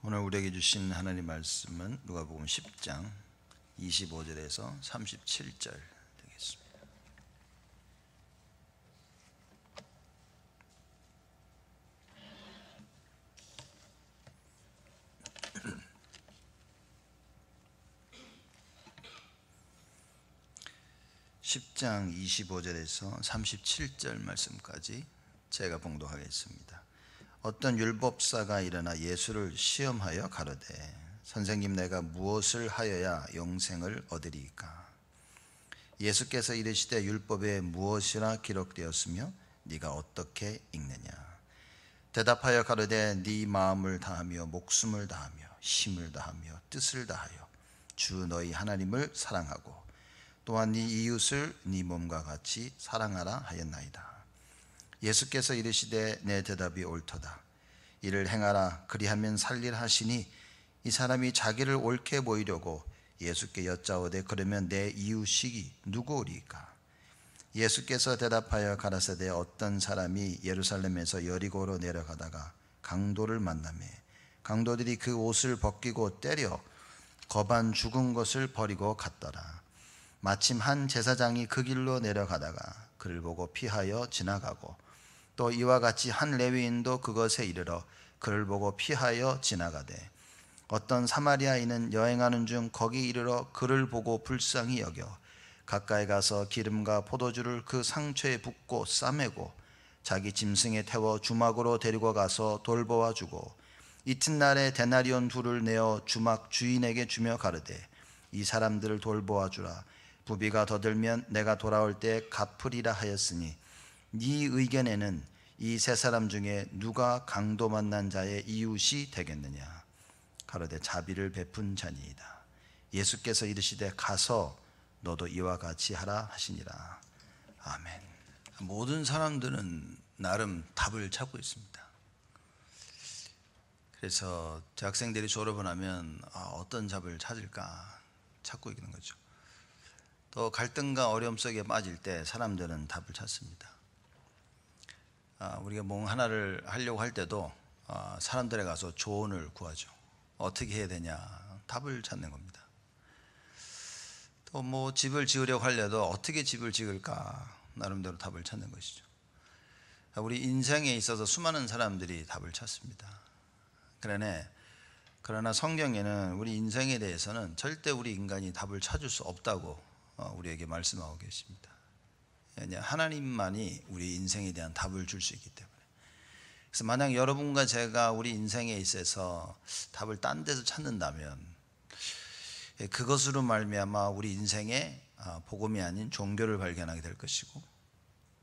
오늘 우리에게 주신 하나님 말씀은 누가복음 10장 25절에서 37절 되겠습니다. (10장) 25절에서 37절 말씀까지 제가 봉독하겠습니다. 어떤 율법사가 일어나 예수를 시험하여 가로되 선생님, 내가 무엇을 하여야 영생을 얻으리이까? 예수께서 이르시되 율법에 무엇이라 기록되었으며 네가 어떻게 읽느냐? 대답하여 가로되 네 마음을 다하며 목숨을 다하며 힘을 다하며 뜻을 다하여 주 너희 하나님을 사랑하고 또한 네 이웃을 네 몸과 같이 사랑하라 하였나이다. 예수께서 이르시되 내 대답이 옳도다. 이를 행하라, 그리하면 살리라 하시니 이 사람이 자기를 옳게 보이려고 예수께 여짜오되 그러면 내 이웃이 누구오리까? 예수께서 대답하여 가라사대 어떤 사람이 예루살렘에서 여리고로 내려가다가 강도를 만나매 강도들이 그 옷을 벗기고 때려 거반 죽은 것을 버리고 갔더라. 마침 한 제사장이 그 길로 내려가다가 그를 보고 피하여 지나가고 또 이와 같이 한 레위인도 그것에 이르러 그를 보고 피하여 지나가되 어떤 사마리아인은 여행하는 중 거기 이르러 그를 보고 불쌍히 여겨 가까이 가서 기름과 포도주를 그 상처에 붓고 싸매고 자기 짐승에 태워 주막으로 데리고 가서 돌보아 주고 이튿날에 데나리온 둘을 내어 주막 주인에게 주며 가르되 이 사람들을 돌보아 주라. 부비가 더 들면 내가 돌아올 때 갚으리라 하였으니 네 의견에는 이 세 사람 중에 누가 강도 만난 자의 이웃이 되겠느냐? 가로되 자비를 베푼 자니이다. 예수께서 이르시되 가서 너도 이와 같이 하라 하시니라. 아멘. 모든 사람들은 나름 답을 찾고 있습니다. 그래서 대학생들이 졸업을 하면 어떤 답을 찾을까 찾고 있는 거죠. 또 갈등과 어려움 속에 빠질 때 사람들은 답을 찾습니다. 우리가 뭔 하나를 하려고 할 때도 사람들에 가서 조언을 구하죠. 어떻게 해야 되냐, 답을 찾는 겁니다. 또 뭐 집을 지으려고 하려도 어떻게 집을 지을까 나름대로 답을 찾는 것이죠. 우리 인생에 있어서 수많은 사람들이 답을 찾습니다. 그러나 성경에는 우리 인생에 대해서는 절대 우리 인간이 답을 찾을 수 없다고 우리에게 말씀하고 계십니다. 하나님만이 우리 인생에 대한 답을 줄 수 있기 때문에. 그래서 만약 여러분과 제가 우리 인생에 있어서 답을 딴 데서 찾는다면 그것으로 말미암아 우리 인생에 복음이 아닌 종교를 발견하게 될 것이고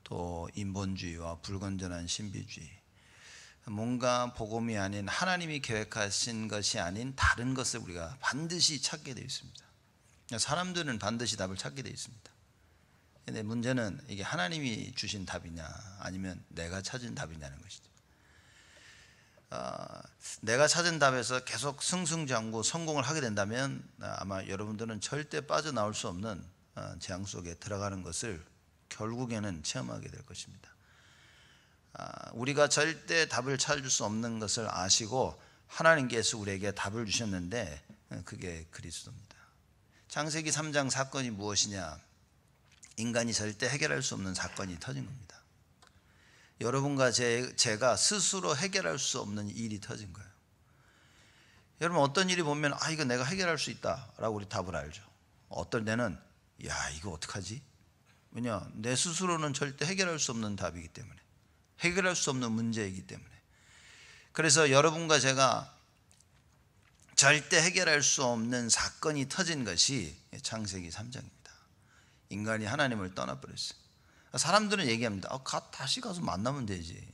또 인본주의와 불건전한 신비주의, 뭔가 복음이 아닌 하나님이 계획하신 것이 아닌 다른 것을 우리가 반드시 찾게 되어 있습니다. 사람들은 반드시 답을 찾게 되어 있습니다. 근데 문제는 이게 하나님이 주신 답이냐 아니면 내가 찾은 답이냐는 것이죠. 내가 찾은 답에서 계속 승승장구 성공을 하게 된다면 아마 여러분들은 절대 빠져나올 수 없는 재앙 속에 들어가는 것을 결국에는 체험하게 될 것입니다. 우리가 절대 답을 찾을 수 없는 것을 아시고 하나님께서 우리에게 답을 주셨는데 그게 그리스도입니다. 창세기 3장 사건이 무엇이냐? 인간이 절대 해결할 수 없는 사건이 터진 겁니다. 여러분과 제가 스스로 해결할 수 없는 일이 터진 거예요. 여러분 어떤 일이 보면 이거 내가 해결할 수 있다 라고 우리 답을 알죠. 어떨 때는 이거 어떡하지? 왜냐, 내 스스로는 절대 해결할 수 없는 답이기 때문에, 해결할 수 없는 문제이기 때문에. 그래서 여러분과 제가 절대 해결할 수 없는 사건이 터진 것이 창세기 3장입니다. 인간이 하나님을 떠나버렸어요. 사람들은 얘기합니다. 다시 가서 만나면 되지.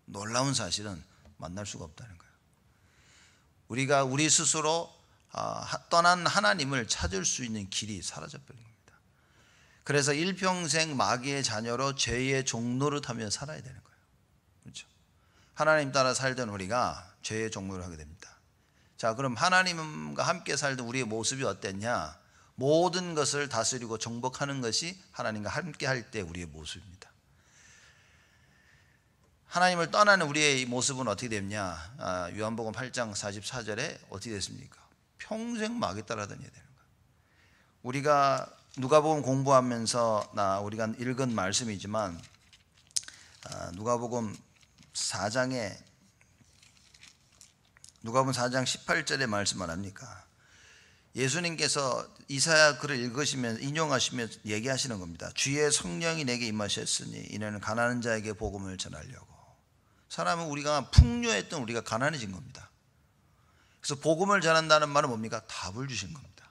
놀라운 사실은 만날 수가 없다는 거예요. 우리가 우리 스스로 떠난 하나님을 찾을 수 있는 길이 사라져버린 겁니다. 그래서 일평생 마귀의 자녀로 죄의 종노릇하며 살아야 되는 거예요. 그렇죠? 하나님 따라 살던 우리가 죄의 종노릇을 하게 됩니다. 자, 그럼 하나님과 함께 살던 우리의 모습이 어땠냐? 모든 것을 다스리고 정복하는 것이 하나님과 함께 할 때 우리의 모습입니다. 하나님을 떠나는 우리의 이 모습은 어떻게 됐냐? 요한복음 8장 44절에 어떻게 됐습니까? 평생 마귀 따라 다녀야 되는 거예요. 우리가 누가복음 공부하면서 우리가 읽은 말씀이지만 누가복음 4장 18절의 말씀 안 합니까? 예수님께서 이사야 글을 읽으시면서 인용하시면서 얘기하시는 겁니다. 주의 성령이 내게 임하셨으니 이는 가난한 자에게 복음을 전하려고. 사람은 우리가 풍요했던 우리가 가난해진 겁니다. 그래서 복음을 전한다는 말은 뭡니까? 답을 주신 겁니다.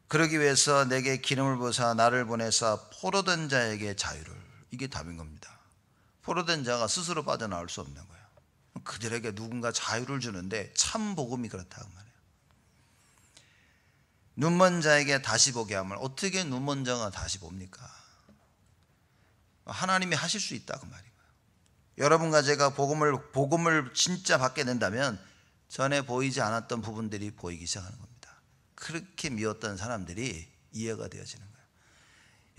그러기 위해서 내게 기름을 부으사 나를 보내사 포로된 자에게 자유를. 이게 답인 겁니다. 포로된 자가 스스로 빠져나올 수 없는 거예요. 그들에게 누군가 자유를 주는데 참 복음이 그렇다 그 말이에요. 눈먼 자에게 다시 보게 함을. 어떻게 눈먼 자가 다시 봅니까? 하나님이 하실 수 있다 그 말이에요. 여러분과 제가 복음을 진짜 받게 된다면 전에 보이지 않았던 부분들이 보이기 시작하는 겁니다. 그렇게 미웠던 사람들이 이해가 되어지는 거예요.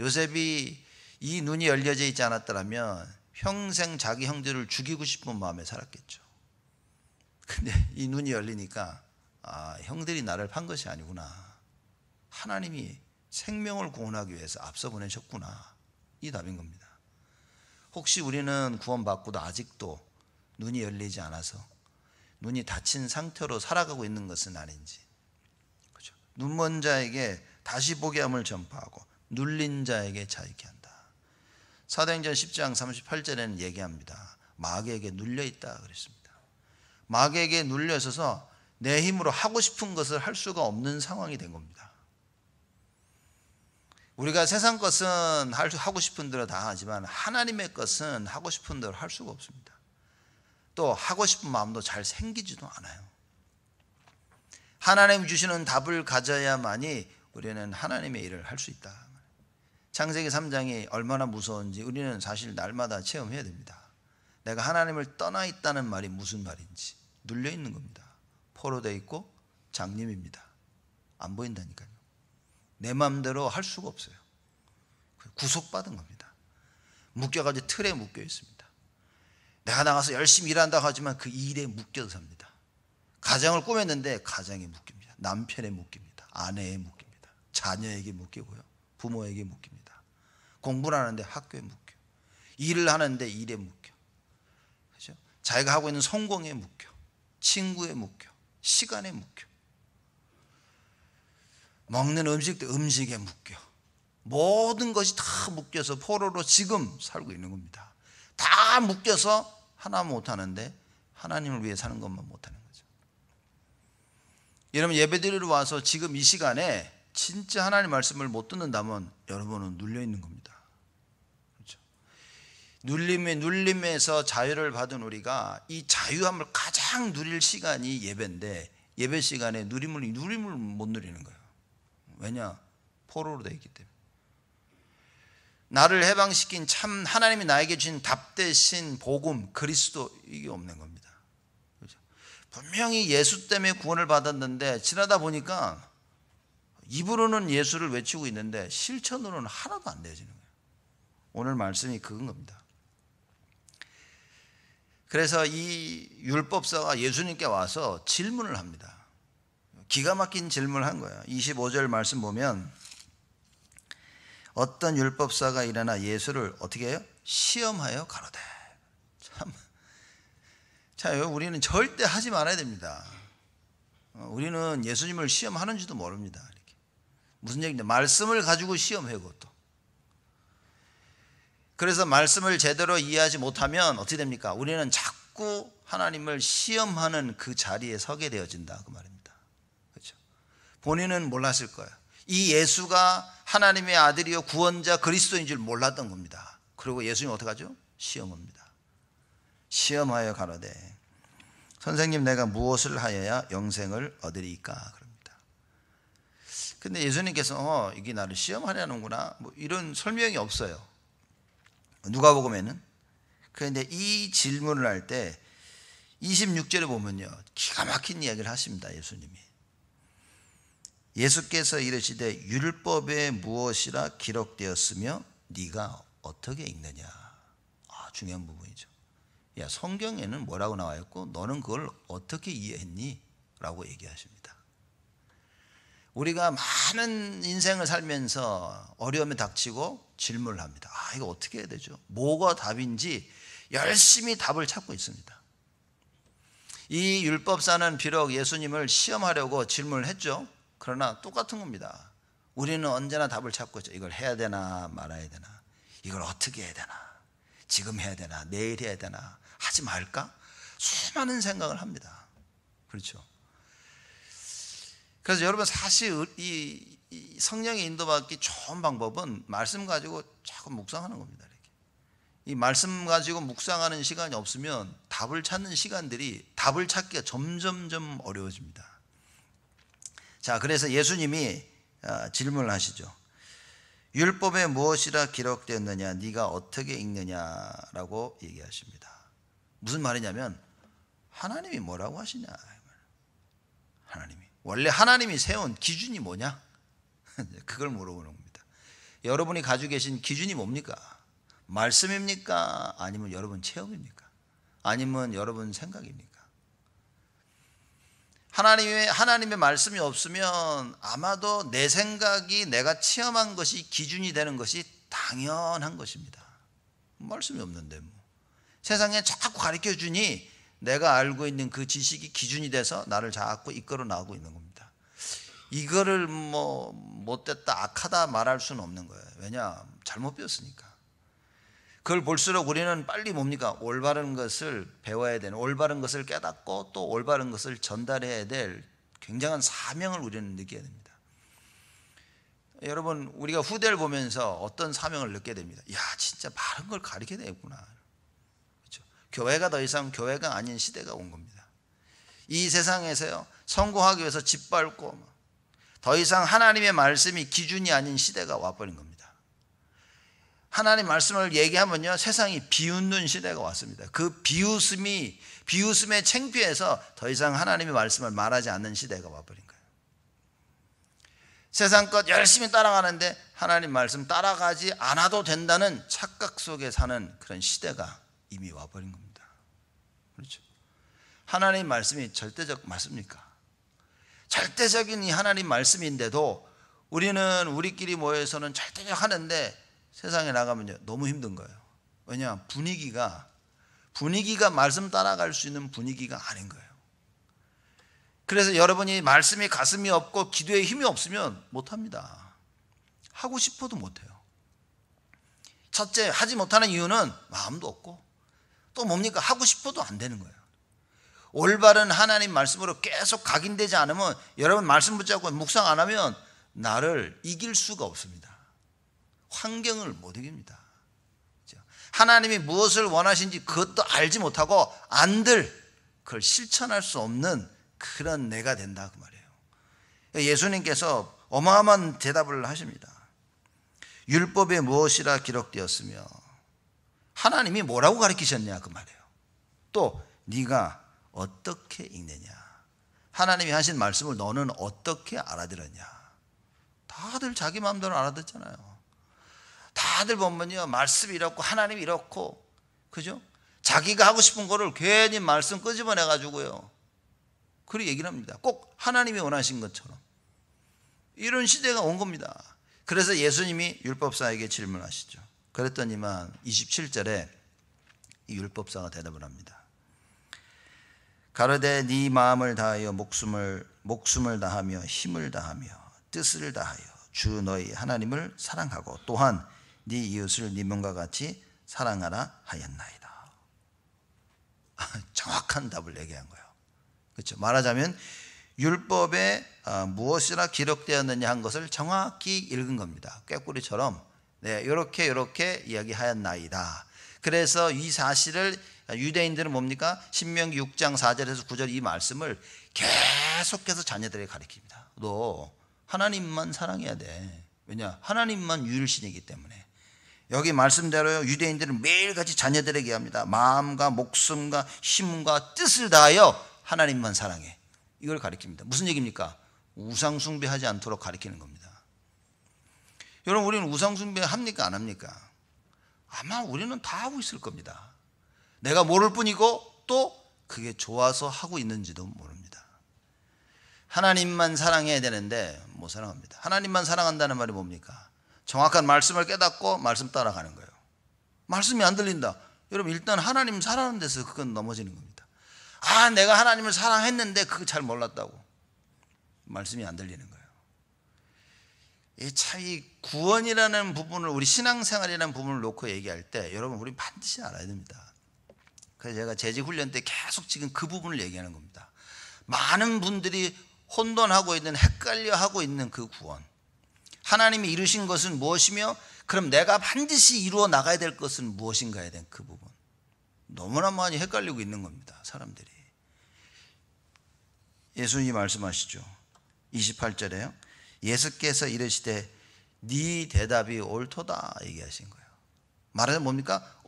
요셉이 이 눈이 열려져 있지 않았더라면 평생 자기 형제를 죽이고 싶은 마음에 살았겠죠. 근데 이 눈이 열리니까 형들이 나를 판 것이 아니구나. 하나님이 생명을 구원하기 위해서 앞서 보내셨구나. 이 답인 겁니다. 혹시 우리는 구원받고도 아직도 눈이 열리지 않아서 눈이 닫힌 상태로 살아가고 있는 것은 아닌지. 그렇죠? 눈먼 자에게 다시 보게 함을 전파하고 눌린 자에게 자유케 한다. 사도행전 10장 38절에는 얘기합니다. 마귀에게 눌려있다 그랬습니다. 마귀에게 눌려 있어서 내 힘으로 하고 싶은 것을 할 수가 없는 상황이 된 겁니다. 우리가 세상 것은 하고 싶은 대로 다 하지만 하나님의 것은 하고 싶은 대로 할 수가 없습니다. 또 하고 싶은 마음도 잘 생기지도 않아요. 하나님 주시는 답을 가져야만이 우리는 하나님의 일을 할 수 있다. 창세기 3장이 얼마나 무서운지 우리는 사실 날마다 체험해야 됩니다. 내가 하나님을 떠나 있다는 말이 무슨 말인지. 눌려 있는 겁니다. 포로되어 있고 장님입니다. 안 보인다니까요. 내 마음대로 할 수가 없어요. 구속받은 겁니다. 묶여가지고 틀에 묶여 있습니다. 내가 나가서 열심히 일한다고 하지만 그 일에 묶여서 삽니다. 가정을 꾸몄는데 가정에 묶입니다. 남편에 묶입니다. 아내에 묶입니다. 자녀에게 묶이고요. 부모에게 묶입니다. 공부를 하는데 학교에 묶여. 일을 하는데 일에 묶여. 그렇죠? 자기가 하고 있는 성공에 묶여. 친구에 묶여. 시간에 묶여. 먹는 음식도 음식에 묶여. 모든 것이 다 묶여서 포로로 지금 살고 있는 겁니다. 다 묶여서 하나 못하는데 하나님을 위해 사는 것만 못하는 거죠. 여러분 예배드리러 와서 지금 이 시간에 진짜 하나님 말씀을 못 듣는다면 여러분은 눌려 있는 겁니다. 그렇죠? 눌림에서 자유를 받은 우리가 이 자유함을 가장 누릴 시간이 예배인데 예배 시간에 누림을 못 누리는 거예요. 왜냐? 포로로 되어 있기 때문에. 나를 해방시킨 참 하나님이 나에게 주신 답 대신 복음 그리스도 이게 없는 겁니다. 그렇죠? 분명히 예수 때문에 구원을 받았는데 지나다 보니까 입으로는 예수를 외치고 있는데 실천으로는 하나도 안 되어지는 거예요. 오늘 말씀이 그건 겁니다. 그래서 이 율법사가 예수님께 와서 질문을 합니다. 기가 막힌 질문을 한 거예요. 25절 말씀 보면 어떤 율법사가 일어나 예수를 어떻게 해요? 시험하여 가로되. 참, 우리는 절대 하지 말아야 됩니다. 우리는 예수님을 시험하는지도 모릅니다. 이렇게. 무슨 얘기인데 말씀을 가지고 시험해 그것도. 그래서 말씀을 제대로 이해하지 못하면 어떻게 됩니까? 우리는 자꾸 하나님을 시험하는 그 자리에 서게 되어진다 그 말입니다. 그렇죠? 본인은 몰랐을 거예요. 이 예수가 하나님의 아들이요 구원자 그리스도인 줄 몰랐던 겁니다. 그리고 예수님 어떡하죠? 시험합니다. 시험하여 가로되 선생님 내가 무엇을 하여야 영생을 얻으리까 그럽니다. 근데 예수님께서 이게 나를 시험하려는구나 뭐 이런 설명이 없어요. 누가복음에는. 그런데 이 질문을 할 때 26절에 보면요 기가 막힌 이야기를 하십니다. 예수님이. 예수께서 이르시되 율법에 무엇이라 기록되었으며 네가 어떻게 읽느냐. 중요한 부분이죠. 야, 성경에는 뭐라고 나와 있고 너는 그걸 어떻게 이해했니? 라고 얘기하십니다. 우리가 많은 인생을 살면서 어려움에 닥치고 질문을 합니다. 이거 어떻게 해야 되죠? 뭐가 답인지 열심히 답을 찾고 있습니다. 이 율법사는 비록 예수님을 시험하려고 질문을 했죠. 그러나 똑같은 겁니다. 우리는 언제나 답을 찾고 있죠. 이걸 해야 되나 말아야 되나, 이걸 어떻게 해야 되나, 지금 해야 되나, 내일 해야 되나, 하지 말까? 수많은 생각을 합니다. 그렇죠. 그래서 여러분, 사실 이 성령의 인도받기 좋은 방법은 말씀 가지고 자꾸 묵상하는 겁니다. 이렇게. 이 말씀 가지고 묵상하는 시간이 없으면 답을 찾는 시간들이, 답을 찾기가 점점점 어려워집니다. 자, 그래서 예수님이 질문을 하시죠. 율법에 무엇이라 기록되었느냐, 네가 어떻게 읽느냐라고 얘기하십니다. 무슨 말이냐면 하나님이 뭐라고 하시냐. 하나님이 원래 하나님이 세운 기준이 뭐냐? 그걸 물어보는 겁니다. 여러분이 가지고 계신 기준이 뭡니까? 말씀입니까? 아니면 여러분 체험입니까? 아니면 여러분 생각입니까? 하나님의 말씀이 없으면 아마도 내 생각이, 내가 체험한 것이 기준이 되는 것이 당연한 것입니다. 말씀이 없는데 뭐. 세상에 자꾸 가르쳐 주니 내가 알고 있는 그 지식이 기준이 돼서 나를 자꾸 이끌어 나가고 있는 겁니다. 이거를 뭐 못됐다, 악하다 말할 수는 없는 거예요. 왜냐? 잘못 배웠으니까. 그걸 볼수록 우리는 빨리 뭡니까? 올바른 것을 배워야 되는, 올바른 것을 깨닫고 또 올바른 것을 전달해야 될 굉장한 사명을 우리는 느껴야 됩니다. 여러분, 우리가 후대를 보면서 어떤 사명을 느끼게 됩니다. 야, 진짜 바른 걸 가르쳐야 되겠구나. 그렇죠? 교회가 더 이상 교회가 아닌 시대가 온 겁니다. 이 세상에서요, 성공하기 위해서 짓밟고 더 이상 하나님의 말씀이 기준이 아닌 시대가 와버린 겁니다. 하나님 말씀을 얘기하면요, 세상이 비웃는 시대가 왔습니다. 그 비웃음에 창피해서 더 이상 하나님의 말씀을 말하지 않는 시대가 와버린 거예요. 세상 것 열심히 따라가는데 하나님 말씀 따라가지 않아도 된다는 착각 속에 사는 그런 시대가 이미 와버린 겁니다. 그렇죠? 하나님 말씀이 절대적 맞습니까? 절대적인 이 하나님 말씀인데도 우리는 우리끼리 모여서는 절대적 하는데 세상에 나가면요, 너무 힘든 거예요. 왜냐? 분위기가 말씀 따라갈 수 있는 분위기가 아닌 거예요. 그래서 여러분이 말씀이 가슴이 없고 기도에 힘이 없으면 못합니다. 하고 싶어도 못해요. 첫째, 하지 못하는 이유는 마음도 없고, 또 뭡니까? 하고 싶어도 안 되는 거예요. 올바른 하나님 말씀으로 계속 각인되지 않으면, 여러분 말씀 붙잡고 묵상 안 하면 나를 이길 수가 없습니다. 환경을 못 이깁니다. 하나님이 무엇을 원하시는지 그것도 알지 못하고 안들 그걸 실천할 수 없는 그런 내가 된다, 그 말이에요. 예수님께서 어마어마한 대답을 하십니다. 율법에 무엇이라 기록되었으며, 하나님이 뭐라고 가르치셨냐, 그 말이에요. 또 네가 어떻게 읽느냐, 하나님이 하신 말씀을 너는 어떻게 알아들었냐. 다들 자기 마음대로 알아듣잖아요. 다들 보면요, 말씀이 이렇고 하나님이 이렇고, 그죠? 자기가 하고 싶은 거를 괜히 말씀 끄집어내 가지고요, 그렇게 얘기를 합니다. 꼭 하나님이 원하신 것처럼. 이런 시대가 온 겁니다. 그래서 예수님이 율법사에게 질문하시죠. 그랬더니만 27절에 이 율법사가 대답을 합니다. 가로되 네 마음을 다하여 목숨을 다하며 힘을 다하며 뜻을 다하여 주 너희 하나님을 사랑하고 또한 네 이웃을 네 몸과 같이 사랑하라 하였나이다. 정확한 답을 얘기한 거예요. 그렇죠? 말하자면 율법에 무엇이라 기록되었느냐 한 것을 정확히 읽은 겁니다. 꾀꼬리처럼 네, 이렇게 이야기하였나이다. 그래서 이 사실을 유대인들은 뭡니까? 신명기 6장 4절에서 9절 이 말씀을 계속해서 자녀들에게 가르칩니다. 너 하나님만 사랑해야 돼. 왜냐? 하나님만 유일신이기 때문에. 여기 말씀대로요, 유대인들은 매일같이 자녀들에게 합니다. 마음과 목숨과 힘과 뜻을 다하여 하나님만 사랑해. 이걸 가르칩니다. 무슨 얘기입니까? 우상숭배하지 않도록 가르치는 겁니다. 여러분, 우리는 우상숭배 합니까? 안 합니까? 아마 우리는 다 하고 있을 겁니다. 내가 모를 뿐이고 또 그게 좋아서 하고 있는지도 모릅니다. 하나님만 사랑해야 되는데 못 사랑합니다. 하나님만 사랑한다는 말이 뭡니까? 정확한 말씀을 깨닫고 말씀 따라가는 거예요. 말씀이 안 들린다. 여러분, 일단 하나님 사랑하는 데서 그건 넘어지는 겁니다. 내가 하나님을 사랑했는데 그거 잘 몰랐다고. 말씀이 안 들리는 거예요. 이 구원이라는 부분을, 우리 신앙생활이라는 부분을 놓고 얘기할 때 여러분, 우리 반드시 알아야 됩니다. 그래서 제가 재직훈련 때 계속 지금 그 부분을 얘기하는 겁니다. 많은 분들이 혼돈하고 있는, 헷갈려하고 있는 그 구원, 하나님이 이루신 것은 무엇이며 그럼 내가 반드시 이루어 나가야 될 것은 무엇인가에 대한 그 부분, 너무나 많이 헷갈리고 있는 겁니다. 사람들이. 예수님이 말씀하시죠. 28절에요. 예수께서 이르시되 네 대답이 옳도다 얘기하신 거예요. 말하자면 뭡니까?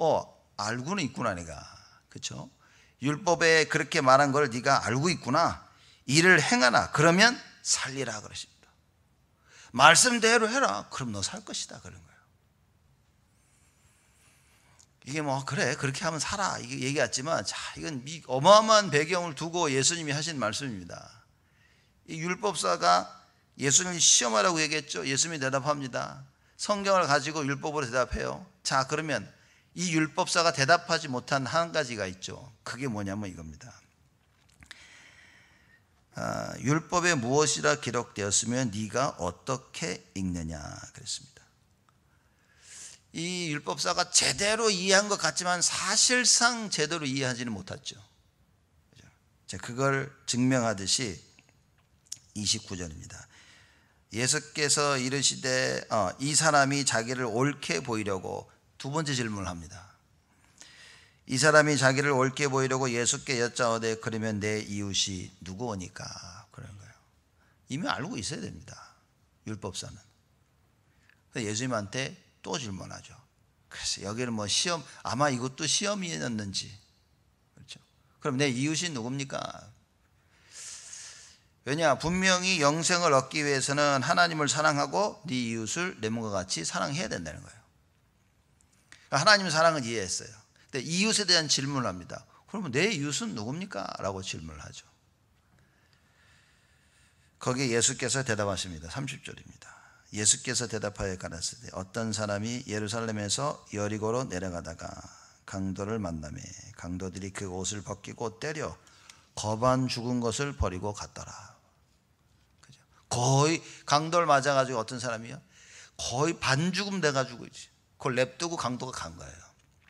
알고는 있구나 내가. 그렇죠? 율법에 그렇게 말한 걸 네가 알고 있구나. 이를 행하나 그러면 살리라 그러십니다. 말씀대로 해라. 그럼 너 살 것이다 그런 거예요. 이게 그래 그렇게 하면 살아 이게 얘기했지만, 이건 어마어마한 배경을 두고 예수님이 하신 말씀입니다. 이 율법사가 예수님을 시험하라고 얘기했죠. 예수님이 대답합니다. 성경을 가지고 율법으로 대답해요. 자, 그러면 이 율법사가 대답하지 못한 한 가지가 있죠. 그게 뭐냐면 이겁니다. 율법에 무엇이라 기록되었으면 네가 어떻게 읽느냐 그랬습니다. 이 율법사가 제대로 이해한 것 같지만 사실상 제대로 이해하지는 못했죠. 그걸 증명하듯이 29절입니다. 예수께서 이르시되 이 사람이 자기를 옳게 보이려고, 두 번째 질문을 합니다. 이 사람이 자기를 옳게 보이려고 예수께 여짜오되 그러면 내 이웃이 누구오니까 그런 거예요. 이미 알고 있어야 됩니다. 율법사는. 예수님한테 또 질문하죠. 그래서 여기는 시험, 아마 이것도 시험이었는지. 그렇죠? 그럼 내 이웃이 누굽니까? 왜냐, 분명히 영생을 얻기 위해서는 하나님을 사랑하고 네 이웃을 내 몸과 같이 사랑해야 된다는 거예요. 하나님 사랑은 이해했어요. 근데 이웃에 대한 질문을 합니다. 그러면 내 이웃은 누굽니까? 라고 질문을 하죠. 거기에 예수께서 대답하십니다. 30절입니다. 예수께서 대답하여 가라사대 어떤 사람이 예루살렘에서 여리고로 내려가다가 강도를 만나매 강도들이 그 옷을 벗기고 때려 거반 죽은 것을 버리고 갔더라. 그죠? 거의 강도를 맞아가지고 어떤 사람이요? 거의 반죽음 돼가지고 그걸 냅두고 강도가 간 거예요.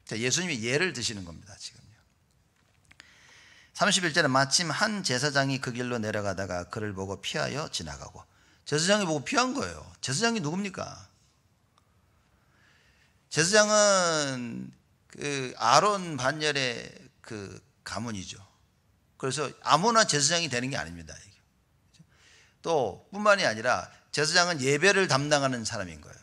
자, 예수님이 예를 드시는 겁니다. 지금요. 31절에 마침 한 제사장이 그 길로 내려가다가 그를 보고 피하여 지나가고. 제사장이 보고 피한 거예요. 제사장이 누굽니까? 제사장은 그 아론 반열의 그 가문이죠. 그래서 아무나 제사장이 되는 게 아닙니다. 또 뿐만이 아니라 제사장은 예배를 담당하는 사람인 거예요.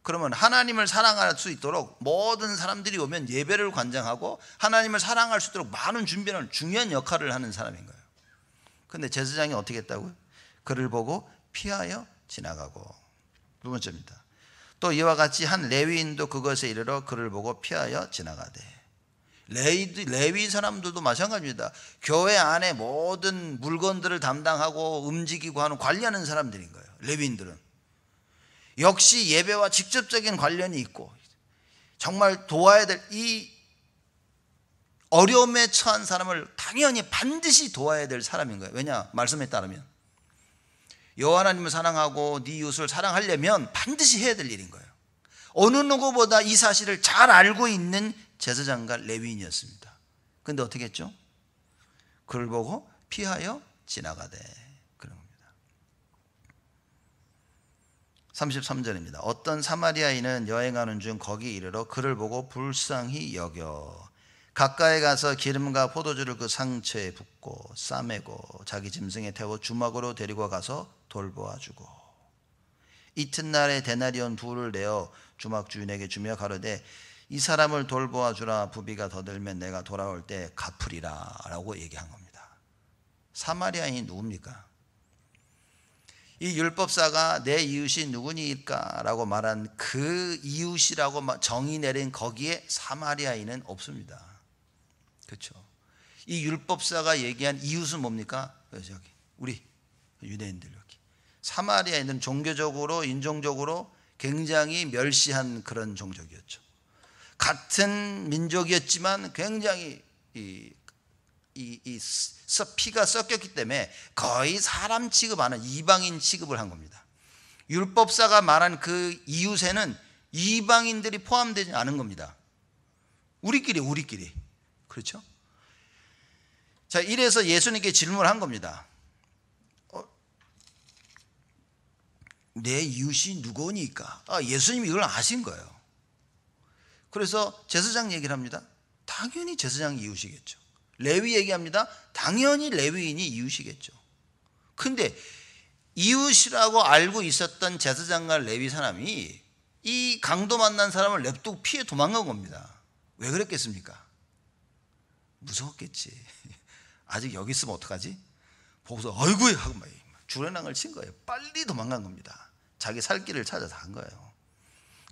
그러면 하나님을 사랑할 수 있도록 모든 사람들이 오면 예배를 관장하고 하나님을 사랑할 수 있도록 많은 준비하는 중요한 역할을 하는 사람인 거예요. 그런데 제사장이 어떻게 했다고요? 그를 보고 피하여 지나가고. 두 번째입니다. 또 이와 같이 한 레위인도 그것에 이르러 그를 보고 피하여 지나가되. 레위 사람들도 마찬가지입니다. 교회 안에 모든 물건들을 담당하고 움직이고 하는 관리하는 사람들인 거예요. 레위인들은 역시 예배와 직접적인 관련이 있고 정말 도와야 될 이 어려움에 처한 사람을 당연히 반드시 도와야 될 사람인 거예요. 왜냐? 말씀에 따르면 여호와 하나님을 사랑하고 네 이웃을 사랑하려면 반드시 해야 될 일인 거예요. 어느 누구보다 이 사실을 잘 알고 있는 제사장과 레위인이었습니다. 그런데 어떻게 했죠? 그를 보고 피하여 지나가되 그런 겁니다. 33절입니다. 어떤 사마리아인은 여행하는 중 거기 이르러 그를 보고 불쌍히 여겨 가까이 가서 기름과 포도주를 그 상처에 붓고 싸매고 자기 짐승에 태워 주막으로 데리고 가서 돌보아 주고 이튿날에 데나리온 둘을 내어 주막 주인에게 주며 가로되 이 사람을 돌보아 주라. 부비가 더 들면 내가 돌아올 때 갚으리라 라고 얘기한 겁니다. 사마리아인이 누굽니까? 이 율법사가 내 이웃이 누구니까라고 말한 그 이웃이라고 정의 내린 거기에 사마리아인은 없습니다. 그렇죠? 이 율법사가 얘기한 이웃은 뭡니까? 여기 우리 유대인들 여기. 사마리아인은 종교적으로 인종적으로 굉장히 멸시한 그런 종족이었죠. 같은 민족이었지만 굉장히 피가 섞였기 때문에 거의 사람 취급하는 이방인 취급을 한 겁니다. 율법사가 말한 그 이웃에는 이방인들이 포함되지 않은 겁니다. 우리끼리. 그렇죠? 자, 이래서 예수님께 질문을 한 겁니다. 내 이웃이 누구니까? 예수님이 이걸 아신 거예요. 그래서 제사장 얘기를 합니다. 당연히 제사장이 이웃이겠죠. 레위 얘기합니다. 당연히 레위인이 이웃이겠죠. 근데 이웃이라고 알고 있었던 제사장과 레위 사람이 이 강도 만난 사람을 냅두고 피해 도망간 겁니다. 왜 그랬겠습니까? 무서웠겠지. 아직 여기 있으면 어떡하지? 보고서 어이구 하고 막 주례낭을 친 거예요. 빨리 도망간 겁니다. 자기 살 길을 찾아서 간 거예요.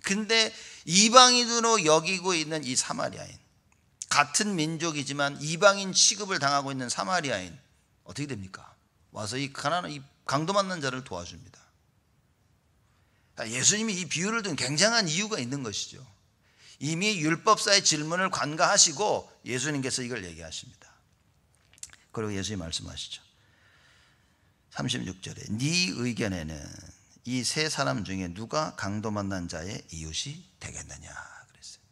근데 이방인으로 여기고 있는 이 사마리아인, 같은 민족이지만 이방인 취급을 당하고 있는 사마리아인 어떻게 됩니까? 와서 이 가난한 이 강도 만난 자를 도와줍니다. 예수님이 이 비유를 둔 굉장한 이유가 있는 것이죠. 이미 율법사의 질문을 관가하시고 예수님께서 이걸 얘기하십니다. 그리고 예수님이 말씀하시죠. 36절에 네 의견에는 이 세 사람 중에 누가 강도 만난 자의 이웃이 되겠느냐 그랬어요.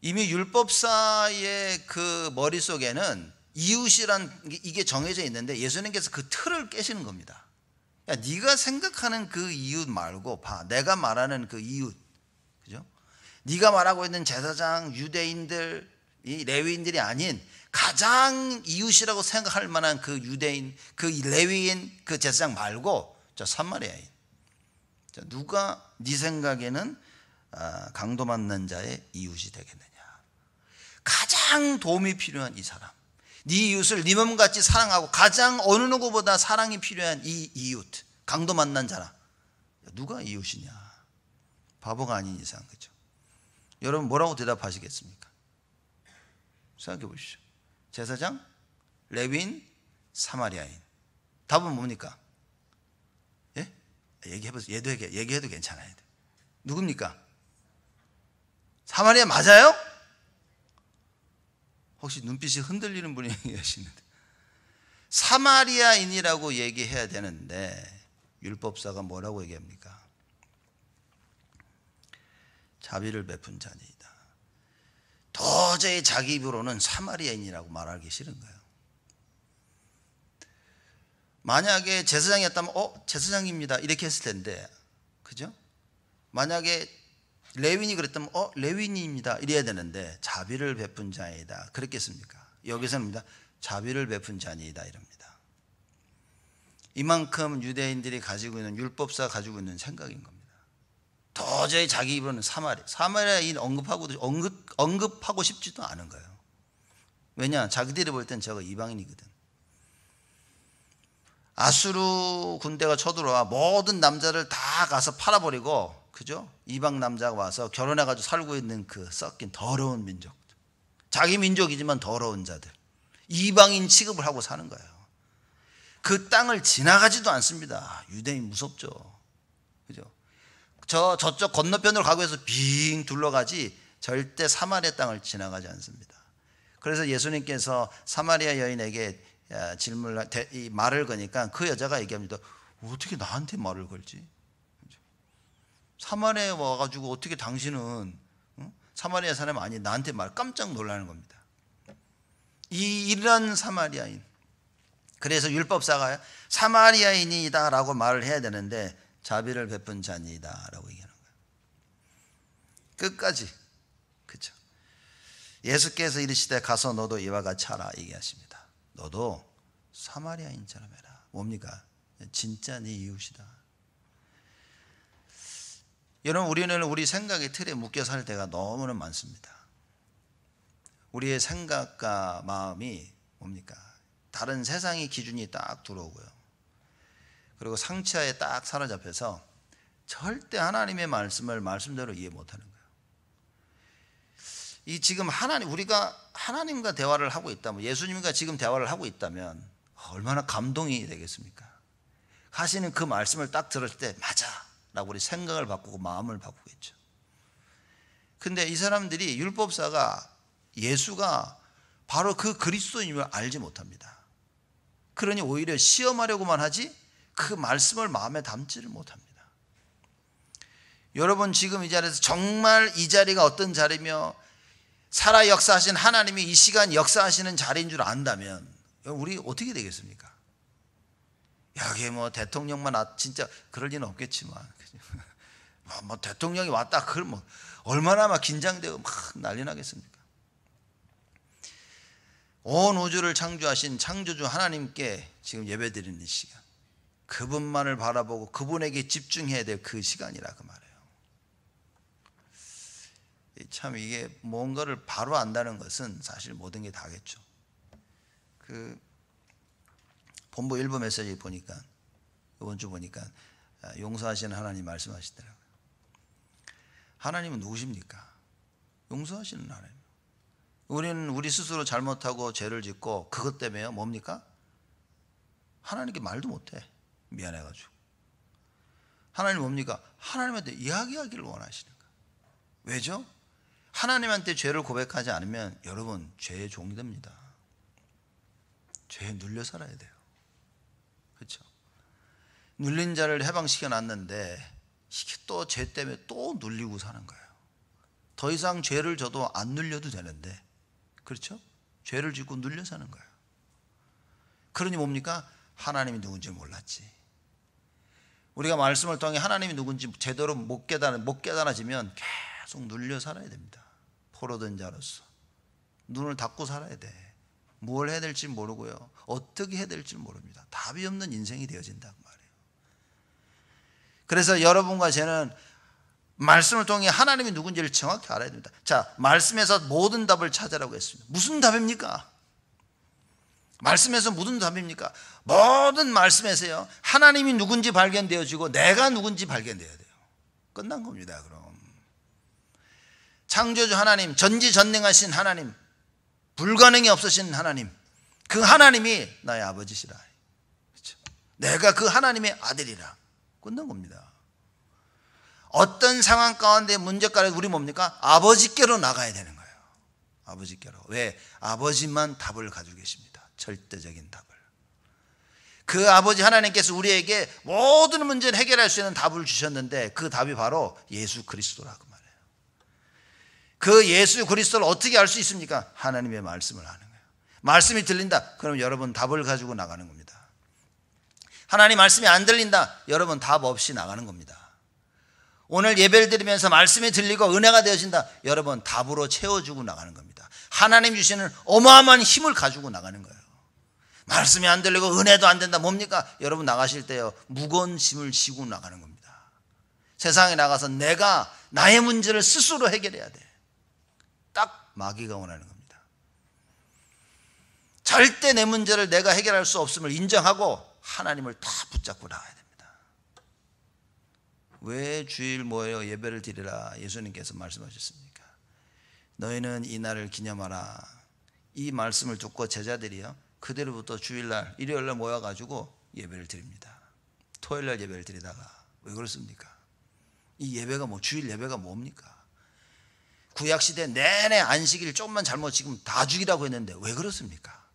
이미 율법사의 그 머릿속에는 이웃이란 이게 정해져 있는데 예수님께서 그 틀을 깨시는 겁니다. 야, 네가 생각하는 그 이웃 말고 봐. 내가 말하는 그 이웃. 그죠? 네가 말하고 있는 제사장, 유대인들, 이 레위인들이 아닌 가장 이웃이라고 생각할 만한 그 유대인, 그 레위인, 그 제사장 말고 저 사마리아인. 자, 누가 네 생각에는 강도 만난 자의 이웃이 되겠느냐? 가장 도움이 필요한 이 사람. 네 이웃을 네 몸같이 사랑하고 가장 어느 누구보다 사랑이 필요한 이 이웃, 강도 만난 자라. 누가 이웃이냐? 바보가 아닌 이상, 그죠? 여러분 뭐라고 대답하시겠습니까? 생각해 보십시오. 제사장, 레위인, 사마리아인. 답은 뭡니까? 예? 얘기해보세요. 얘기해도 괜찮아요. 누굽니까? 사마리아 맞아요? 혹시 눈빛이 흔들리는 분이 계시는데 사마리아인이라고 얘기해야 되는데 율법사가 뭐라고 얘기합니까? 자비를 베푼 자니이다. 도저히 자기 입으로는 사마리아인이라고 말하기 싫은 거예요. 만약에 제사장이었다면 제사장입니다 이렇게 했을 텐데, 그죠? 만약에 레위인이 그랬다면 레위인입니다 이래야 되는데 자비를 베푼 자이다 그랬겠습니까? 여기서는 자비를 베푼 자니이다 이럽니다. 이만큼 유대인들이 가지고 있는 율법사가 가지고 있는 생각인 겁니다. 도저히 자기 입으로는 사마리아인 언급하고 싶지도 않은 거예요. 왜냐? 자기들이 볼 땐 저거 이방인이거든. 아수르 군대가 쳐들어와 모든 남자를 다 가서 팔아버리고, 그죠? 이방 남자가 와서 결혼해가지고 살고 있는 그 섞인 더러운 민족, 자기 민족이지만 더러운 자들, 이방인 취급을 하고 사는 거예요. 그 땅을 지나가지도 않습니다. 유대인 무섭죠, 그죠? 저쪽 건너편으로 가고 해서 빙 둘러가지 절대 사마리아 땅을 지나가지 않습니다. 그래서 예수님께서 사마리아 여인에게 이 말을 거니까 그 여자가 얘기합니다. 어떻게 나한테 말을 걸지? 사마리아에 와가지고 어떻게 당신은 사마리아 사람 아니 나한테 깜짝 놀라는 겁니다. 이런 사마리아인. 그래서 율법사가 사마리아인이다 라고 말을 해야 되는데 자비를 베푼 자니이다 라고 얘기하는 거예요. 끝까지. 그렇죠? 예수께서 이르시되 가서 너도 이와 같이 하라 얘기하십니다. 너도 사마리아인처럼 해라. 뭡니까? 진짜 네 이웃이다. 여러분, 우리는 우리 생각의 틀에 묶여 살 때가 너무나 많습니다. 우리의 생각과 마음이 뭡니까? 다른 세상의 기준이 딱 들어오고요. 그리고 상처에 딱 사로잡혀서 절대 하나님의 말씀을 말씀대로 이해 못하는 거예요. 이 지금 우리가 하나님과 대화를 하고 있다면, 예수님과 지금 대화를 하고 있다면 얼마나 감동이 되겠습니까? 하시는 그 말씀을 딱 들었을 때 맞아 라고 우리 생각을 바꾸고 마음을 바꾸겠죠. 근데 이 사람들이, 율법사가 예수가 바로 그 그리스도인임을 알지 못합니다. 그러니 오히려 시험하려고만 하지 그 말씀을 마음에 담지를 못합니다. 여러분 지금 이 자리에서 정말 이 자리가 어떤 자리며 살아 역사하신 하나님이 이 시간 역사하시는 자리인 줄 안다면 우리 어떻게 되겠습니까? 여기 뭐 대통령만 진짜 그럴 리는 없겠지만 뭐 대통령이 왔다 그러면 뭐 얼마나 막 긴장되고 막 난리 나겠습니까? 온 우주를 창조하신 창조주 하나님께 지금 예배드리는 이 시간, 그분만을 바라보고 그분에게 집중해야 될 그 시간이라 그 말이에요. 참 이게 뭔가를 바로 안다는 것은 사실 모든 게 다겠죠. 그 본부 1부 메시지 보니까, 이번 주 보니까 용서하시는 하나님 말씀하시더라고요. 하나님은 누구십니까? 용서하시는 하나님. 우리는 우리 스스로 잘못하고 죄를 짓고 그것 때문에 뭡니까? 하나님께 말도 못해. 미안해가지고. 하나님 뭡니까? 하나님한테 이야기하기를 원하시는 거예요. 왜죠? 하나님한테 죄를 고백하지 않으면 여러분 죄의 종이 됩니다. 죄에 눌려 살아야 돼요. 그렇죠? 눌린 자를 해방시켜 놨는데 이게 또 죄 때문에 또 눌리고 사는 거예요. 더 이상 죄를 져도 안 눌려도 되는데, 그렇죠? 죄를 짓고 눌려 사는 거예요. 그러니 뭡니까? 하나님이 누군지 몰랐지. 우리가 말씀을 통해 하나님이 누군지 제대로 못 깨달아지면 계속 눌려 살아야 됩니다. 포로된 자로서 눈을 닫고 살아야 돼. 뭘 해야 될지 모르고요, 어떻게 해야 될지 모릅니다. 답이 없는 인생이 되어진다고 말이에요. 그래서 여러분과 저는 말씀을 통해 하나님이 누군지를 정확히 알아야 됩니다. 자, 말씀에서 모든 답을 찾으라고 했습니다. 무슨 답입니까? 말씀에서 무슨 답입니까? 모든 말씀에서요, 하나님이 누군지 발견되어지고 내가 누군지 발견되어야 돼요. 끝난 겁니다. 그럼 창조주 하나님, 전지전능하신 하나님, 불가능이 없으신 하나님, 그 하나님이 나의 아버지시라. 그렇죠? 내가 그 하나님의 아들이라. 끝난 겁니다. 어떤 상황 가운데 문제 가운데 우리 뭡니까? 아버지께로 나가야 되는 거예요. 아버지께로. 왜? 아버지만 답을 가지고 계십니다. 절대적인 답을. 그 아버지 하나님께서 우리에게 모든 문제를 해결할 수 있는 답을 주셨는데, 그 답이 바로 예수 그리스도라고 말해요. 그 예수 그리스도를 어떻게 알 수 있습니까? 하나님의 말씀을 아는 거예요. 말씀이 들린다, 그럼 여러분 답을 가지고 나가는 겁니다. 하나님 말씀이 안 들린다, 여러분 답 없이 나가는 겁니다. 오늘 예배를 드리면서 말씀이 들리고 은혜가 되어진다, 여러분 답으로 채워주고 나가는 겁니다. 하나님 주시는 어마어마한 힘을 가지고 나가는 거예요. 말씀이 안 들리고 은혜도 안 된다, 뭡니까? 여러분 나가실 때요, 무거운 짐을 지고 나가는 겁니다. 세상에 나가서 내가 나의 문제를 스스로 해결해야 돼. 딱 마귀가 원하는 겁니다. 절대 내 문제를 내가 해결할 수 없음을 인정하고 하나님을 다 붙잡고 나가야 됩니다. 왜 주일 모여 예배를 드리라 예수님께서 말씀하셨습니까? 너희는 이 날을 기념하라. 이 말씀을 듣고 제자들이요, 그대로부터 주일날, 일요일날 모여가지고 예배를 드립니다. 토요일날 예배를 드리다가 왜 그렇습니까? 이 예배가 주일 예배가 뭡니까? 구약시대 내내 안식일 조금만 잘못 지금 다 죽이라고 했는데 왜 그렇습니까?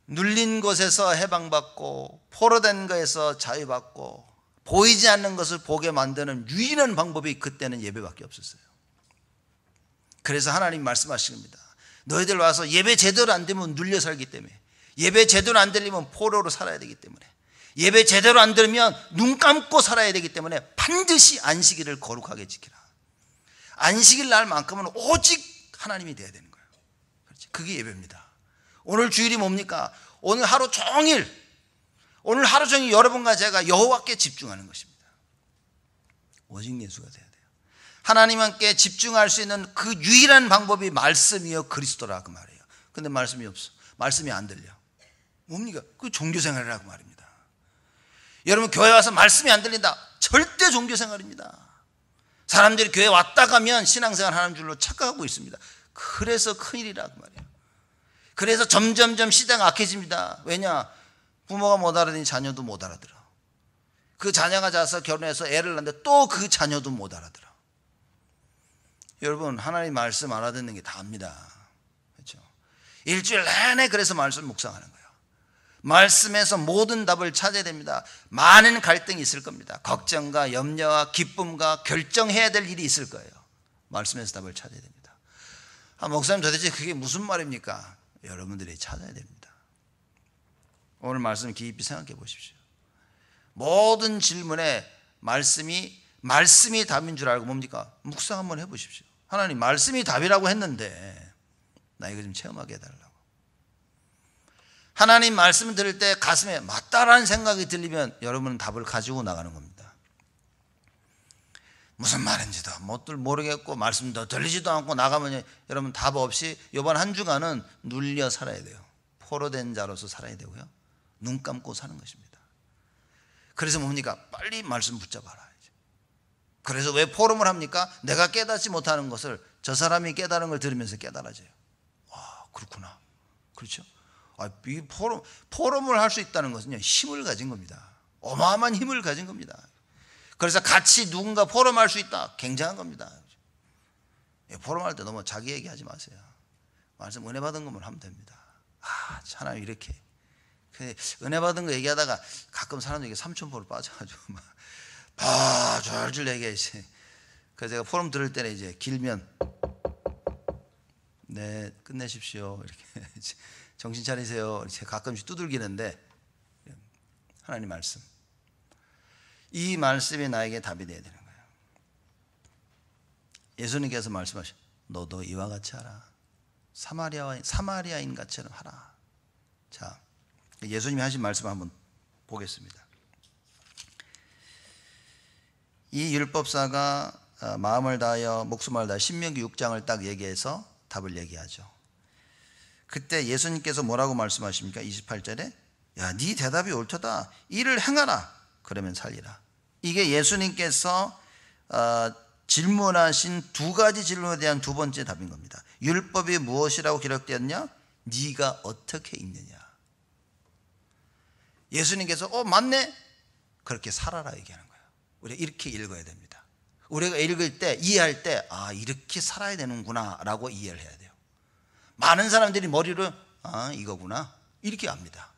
눌린 곳에서 해방받고 포로된 것에서 자유받고 보이지 않는 것을 보게 만드는 유일한 방법이 그때는 예배밖에 없었어요. 그래서 하나님 말씀하십니다. 너희들 와서 예배 제대로 안 되면 눌려 살기 때문에, 예배 제대로 안 들리면 포로로 살아야 되기 때문에, 예배 제대로 안 들으면 눈 감고 살아야 되기 때문에 반드시 안식일을 거룩하게 지키라. 안식일 날만큼은 오직 하나님이 돼야 되는 거예요. 그렇지? 그게 예배입니다. 오늘 주일이 뭡니까? 오늘 하루 종일 여러분과 제가 여호와께 집중하는 것입니다. 오직 예수가 돼야 돼요. 하나님께 집중할 수 있는 그 유일한 방법이 말씀이요 그리스도라 그 말이에요. 근데 말씀이 없어. 말씀이 안 들려. 뭡니까? 그 종교생활이라고 말입니다. 여러분, 교회 와서 말씀이 안 들린다, 절대 종교생활입니다. 사람들이 교회 왔다 가면 신앙생활 하는 줄로 착각하고 있습니다. 그래서 큰일이라고 말이에요. 그래서 점점점 시대가 악해집니다. 왜냐? 부모가 못 알아듣니 자녀도 못 알아들어. 그 자녀가 자서 결혼해서 애를 낳는데 또 그 자녀도 못 알아들어. 여러분, 하나님 말씀 알아듣는 게 다입니다. 그렇죠? 일주일 내내 그래서 말씀을 묵상하는 거예요. 말씀에서 모든 답을 찾아야 됩니다. 많은 갈등이 있을 겁니다. 걱정과 염려와 기쁨과 결정해야 될 일이 있을 거예요. 말씀에서 답을 찾아야 됩니다. 목사님, 도대체 그게 무슨 말입니까? 여러분들이 찾아야 됩니다. 오늘 말씀 깊이 생각해 보십시오. 모든 질문에 말씀이 답인 줄 알고 뭡니까? 묵상 한번 해보십시오. 하나님, 말씀이 답이라고 했는데 나 이거 좀 체험하게 해달라고. 하나님 말씀을 들을 때 가슴에 맞다라는 생각이 들리면 여러분은 답을 가지고 나가는 겁니다. 무슨 말인지도 모르겠고 말씀도 들리지도 않고 나가면 여러분 답 없이 이번 한 주간은 눌려 살아야 돼요. 포로된 자로서 살아야 되고요, 눈 감고 사는 것입니다. 그래서 뭡니까? 빨리 말씀 붙잡아라. 그래서 왜 포럼을 합니까? 내가 깨닫지 못하는 것을 저 사람이 깨달은 걸 들으면서 깨달아져요. 그렇구나. 그렇죠? 이 포럼을 할 수 있다는 것은요, 힘을 가진 겁니다. 어마어마한 힘을 가진 겁니다. 그래서 같이 누군가 포럼할 수 있다, 굉장한 겁니다. 포럼할 때 너무 자기 얘기하지 마세요. 말씀 은혜 받은 것만 하면 됩니다. 하나님 이렇게 은혜 받은 거 얘기하다가 가끔 사람들이 삼천포로 빠져가지고 막 줄줄 얘기하지. 그래서 제가 포럼 들을 때는 이제 길면 네, 끝내십시오 이렇게 정신 차리세요 이렇게 가끔씩 두들기는데, 하나님 말씀, 이 말씀이 나에게 답이 되어야 되는 거예요. 예수님께서 말씀하셔, 너도 이와 같이 하라. 사마리아인 같이는 하라. 자, 예수님이 하신 말씀 한번 보겠습니다. 이 율법사가 마음을 다하여 목숨을 다하여 신명기 6장을 딱 얘기해서 답을 얘기하죠. 그때 예수님께서 뭐라고 말씀하십니까? 28절에 야, 네 대답이 옳도다. 이를 행하라. 그러면 살리라. 이게 예수님께서 질문하신 두 가지 질문에 대한 두 번째 답인 겁니다. 율법이 무엇이라고 기록되었냐? 네가 어떻게 읽느냐. 예수님께서 맞네? 그렇게 살아라 얘기하는 거예요. 우리가 이렇게 읽어야 됩니다. 우리가 읽을 때, 이해할 때 이렇게 살아야 되는구나 라고 이해를 해야 돼요. 많은 사람들이 머리로 이거구나 이렇게 압니다.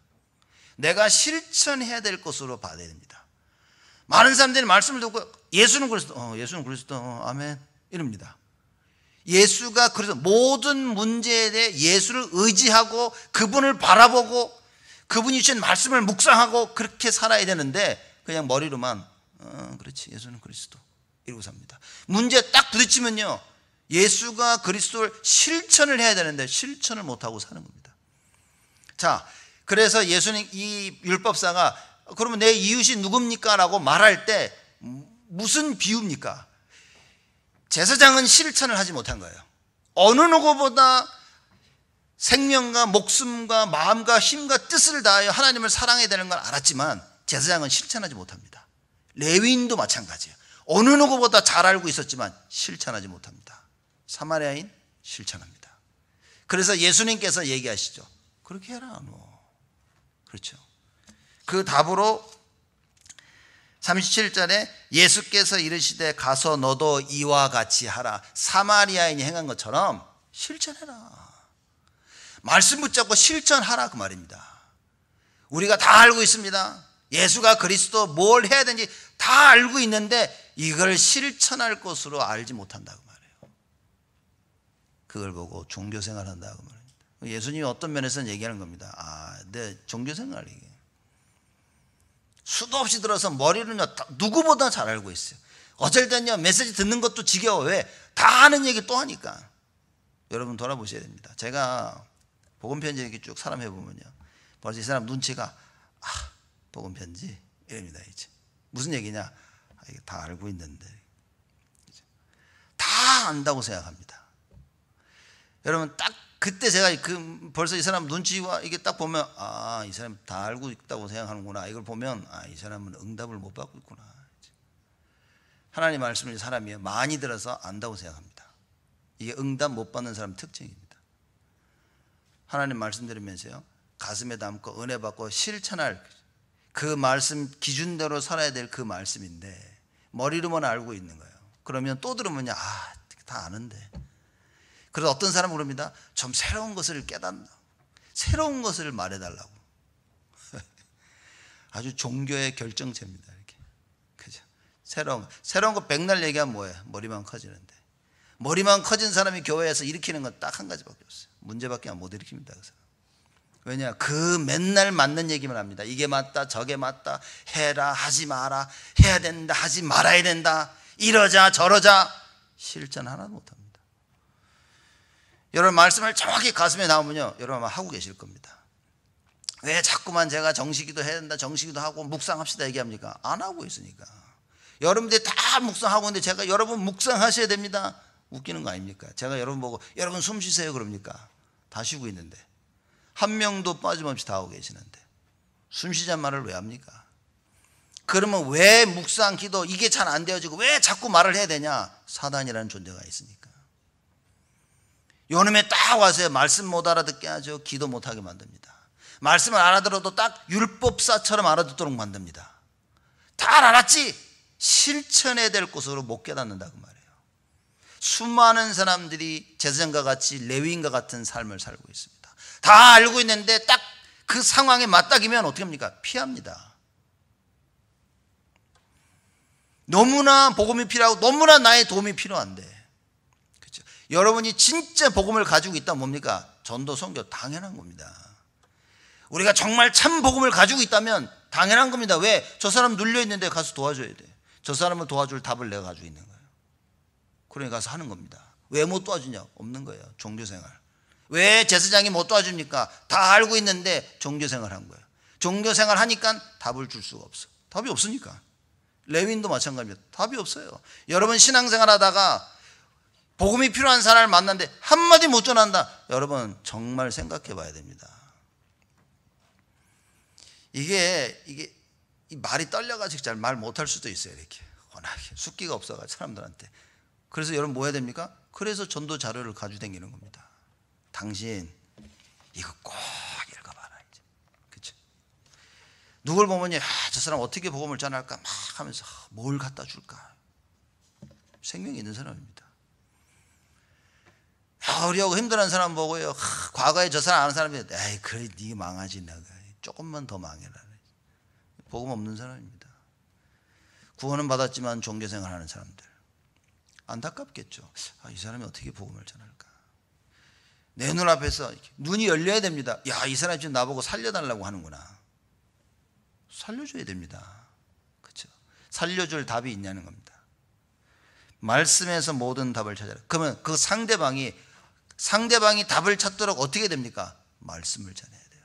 내가 실천해야 될 것으로 봐야 됩니다. 많은 사람들이 말씀을 듣고 예수는 그리스도, 예수는 그리스도, 아멘 이럽니다. 예수가 그래서 모든 문제에 대해 예수를 의지하고 그분을 바라보고 그분이 주신 말씀을 묵상하고 그렇게 살아야 되는데 그냥 머리로만 그렇지 예수는 그리스도 이러고 삽니다. 문제 딱 부딪히면요, 예수가 그리스도를 실천을 해야 되는데 실천을 못하고 사는 겁니다. 자, 그래서 예수님 이 율법사가 그러면 내 이웃이 누굽니까? 라고 말할 때 무슨 비유입니까? 제사장은 실천을 하지 못한 거예요. 어느 누구보다 생명과 목숨과 마음과 힘과 뜻을 다하여 하나님을 사랑해야 되는 걸 알았지만 제사장은 실천하지 못합니다. 레위인도 마찬가지예요. 어느 누구보다 잘 알고 있었지만 실천하지 못합니다. 사마리아인 실천합니다. 그래서 예수님께서 얘기하시죠. 그렇게 해라 너. 그렇죠. 그 답으로 37절에 예수께서 이르시되 가서 너도 이와 같이 하라. 사마리아인이 행한 것처럼 실천해라. 말씀 붙잡고 실천하라 그 말입니다. 우리가 다 알고 있습니다. 예수가 그리스도 뭘 해야 되는지 다 알고 있는데 이걸 실천할 것으로 알지 못한다고 말해요. 그걸 보고 종교생활 한다고 말합니다. 예수님이 어떤 면에서는 얘기하는 겁니다. 내 종교생활 이게 수도 없이 들어서 머리는 누구보다 잘 알고 있어요. 어쩔 때는요 메시지 듣는 것도 지겨워. 왜? 다 아는 얘기 또 하니까. 여러분 돌아보셔야 됩니다. 제가 복음편지 이렇게 쭉 사람 해보면요 벌써 이 사람 눈치가 복음편지 이럽니다. 이제 무슨 얘기냐? 이게 다 알고 있는데 다 안다고 생각합니다. 여러분 딱 그때 제가 벌써 이 사람 눈치와 이게 딱 보면 이 사람 다 알고 있다고 생각하는구나. 이걸 보면 이 사람은 응답을 못 받고 있구나. 하나님 말씀을 사람이 많이 들어서 안다고 생각합니다. 이게 응답 못 받는 사람 특징입니다. 하나님 말씀 들으면서요, 가슴에 담고 은혜 받고 실천할 그 말씀 기준대로 살아야 될 그 말씀인데 머리로만 알고 있는 거예요. 그러면 또 들으면요, 다 아는데. 그래서 어떤 사람은 그럽니다. 좀 새로운 것을 깨닫나, 새로운 것을 말해달라고. 아주 종교의 결정체입니다. 이렇게, 그죠? 새로운 거 백날 얘기하면 뭐예요? 머리만 커지는데. 머리만 커진 사람이 교회에서 일으키는 건 딱 한 가지밖에 없어요. 문제밖에 못 일으킵니다. 그래서. 왜냐? 그 맨날 맞는 얘기만 합니다. 이게 맞다, 저게 맞다, 해라, 하지 마라, 해야 된다, 하지 말아야 된다, 이러자 저러자. 실천 하나도 못합니다. 여러분 말씀을 정확히 가슴에 담으면요, 여러분 아마 하고 계실 겁니다. 왜 자꾸만 제가 정식기도 해야 된다, 정식기도 하고 묵상합시다 얘기합니까? 안 하고 있으니까. 여러분들이 다 묵상하고 있는데 제가 여러분 묵상하셔야 됩니다. 웃기는 거 아닙니까? 제가 여러분 보고 여러분 숨 쉬세요 그럽니까? 다 쉬고 있는데 한 명도 빠짐없이 다 하고 계시는데 숨 쉬자는 말을 왜 합니까? 그러면 왜 묵상 기도 이게 잘 안 되어지고 왜 자꾸 말을 해야 되냐? 사단이라는 존재가 있으니까. 요놈에 딱 와서 말씀 못 알아듣게 하죠. 기도 못하게 만듭니다. 말씀을 알아들어도 딱 율법사처럼 알아듣도록 만듭니다. 다 알았지? 실천해야 될 곳으로 못 깨닫는다 그 말이에요. 수많은 사람들이 제사장과 같이 레위인과 같은 삶을 살고 있습니다. 다 알고 있는데 딱 그 상황에 맞닥이면 어떻게 합니까? 피합니다. 너무나 복음이 필요하고 너무나 나의 도움이 필요한데, 그렇죠? 여러분이 진짜 복음을 가지고 있다면 뭡니까? 전도 선교 당연한 겁니다. 우리가 정말 참 복음을 가지고 있다면 당연한 겁니다. 왜? 저 사람 눌려 있는데 가서 도와줘야 돼. 저 사람을 도와줄 답을 내가 가지고 있는 거예요. 그러니 가서 하는 겁니다. 왜 못 도와주냐? 없는 거예요. 종교생활. 왜 제사장이 못 도와줍니까? 다 알고 있는데 종교생활 한 거예요. 종교생활 하니까 답을 줄 수가 없어. 답이 없으니까. 레위인도 마찬가지입니다. 답이 없어요. 여러분 신앙생활 하다가 복음이 필요한 사람을 만났는데 한마디 못 전한다. 여러분 정말 생각해 봐야 됩니다. 이게 이 말이 떨려가지고 잘 말 못할 수도 있어요. 이렇게 워낙에 숫기가 없어가지고 사람들한테. 그래서 여러분 뭐 해야 됩니까? 그래서 전도 자료를 가지고 다니는 겁니다. 당신 이거 꼭 읽어봐라 이제. 그렇죠? 누굴 보면요, 저 사람 어떻게 복음을 전할까 막 하면서 뭘 갖다 줄까? 생명이 있는 사람입니다. 우리하고 힘들어하는 사람 보고요, 과거에 저 사람 아는 사람이 에이 그래 네 망하지 내가 조금만 더 망해라. 복음 없는 사람입니다. 구원은 받았지만 종교생활 하는 사람들 안타깝겠죠. 이 사람이 어떻게 복음을 전할까? 내 눈앞에서 눈이 열려야 됩니다. 야, 이 사람이 지금 나보고 살려달라고 하는구나. 살려줘야 됩니다. 그렇죠? 살려줄 답이 있냐는 겁니다. 말씀에서 모든 답을 찾아라. 그러면 그 상대방이 답을 찾도록 어떻게 됩니까? 말씀을 전해야 돼요.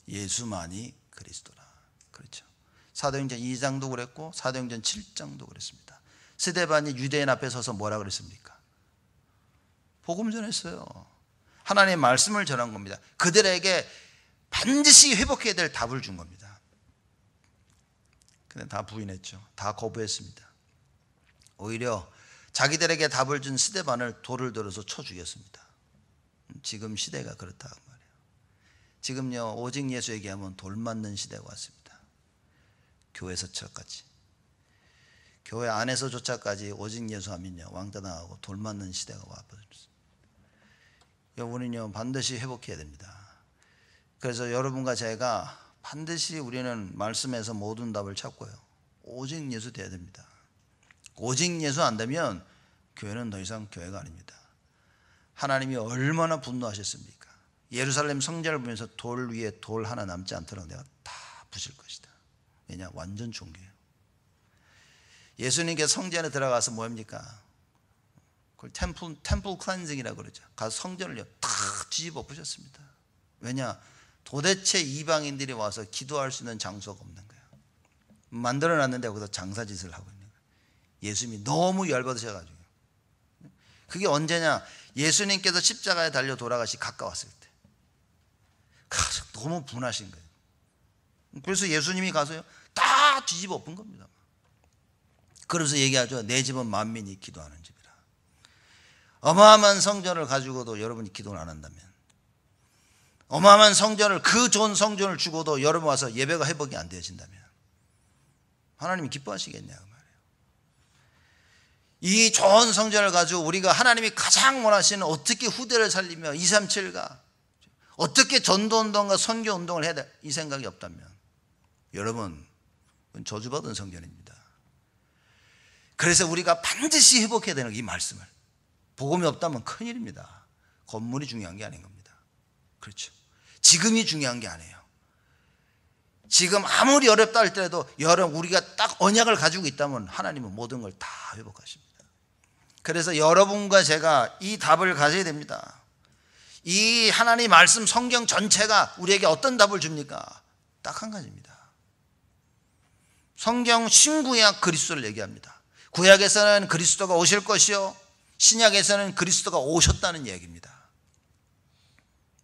예수만이 그리스도라. 그렇죠? 사도행전 2장도 그랬고 사도행전 7장도 그랬습니다. 스데반이 유대인 앞에 서서 뭐라 그랬습니까? 복음 전했어요. 하나님의 말씀을 전한 겁니다. 그들에게 반드시 회복해야 될 답을 준 겁니다. 근데 다 부인했죠. 다 거부했습니다. 오히려 자기들에게 답을 준 스데반을 돌을 들어서 쳐 죽였습니다. 지금 시대가 그렇다 그 말이에요. 지금요, 오직 예수 얘기하면 돌 맞는 시대가 왔습니다. 교회에서처까지, 교회 안에서조차까지 오직 예수 하면요 왕따 당하고 돌 맞는 시대가 와버렸습니다. 우리는요 반드시 회복해야 됩니다. 그래서 여러분과 제가 반드시 우리는 말씀에서 모든 답을 찾고요, 오직 예수 돼야 됩니다. 오직 예수 안 되면 교회는 더 이상 교회가 아닙니다. 하나님이 얼마나 분노하셨습니까? 예루살렘 성전을 보면서 돌 위에 돌 하나 남지 않도록 내가 다 부실 것이다. 왜냐? 완전 종교예요. 예수님께 성전에 들어가서 뭐합니까? 그걸 템플 클렌징이라고 그러죠. 가서 성전을요 다 뒤집어 부셨습니다. 왜냐? 도대체 이방인들이 와서 기도할 수 있는 장소가 없는 거예요. 만들어놨는데 거기서 장사짓을 하고 있는 거예요. 예수님이 너무 열받으셔가지고. 그게 언제냐? 예수님께서 십자가에 달려 돌아가시 가까웠을 때 너무 분하신 거예요. 그래서 예수님이 가서요 다 뒤집어 엎은 겁니다. 그래서 얘기하죠. 내 집은 만민이 기도하는 집이라. 어마어마한 성전을 가지고도 여러분이 기도를 안 한다면, 어마어마한 성전을, 그 좋은 성전을 주고도 여러분 와서 예배가 회복이 안 되어진다면 하나님이 기뻐하시겠냐고 말이에요. 이 좋은 성전을 가지고 우리가 하나님이 가장 원하시는 어떻게 후대를 살리며 237가 어떻게 전도운동과 선교운동을 해야 돼, 이 생각이 없다면 여러분 그건 저주받은 성전입니다. 그래서 우리가 반드시 회복해야 되는 이 말씀을, 복음이 없다면 큰일입니다. 건물이 중요한 게 아닌 겁니다. 그렇죠. 지금이 중요한 게 아니에요. 지금 아무리 어렵다 할때라도 여러분 우리가 딱 언약을 가지고 있다면 하나님은 모든 걸 다 회복하십니다. 그래서 여러분과 제가 이 답을 가져야 됩니다. 이 하나님 말씀 성경 전체가 우리에게 어떤 답을 줍니까? 딱 한 가지입니다. 성경 신구약 그리스도를 얘기합니다. 구약에서는 그리스도가 오실 것이요 신약에서는 그리스도가 오셨다는 얘기입니다.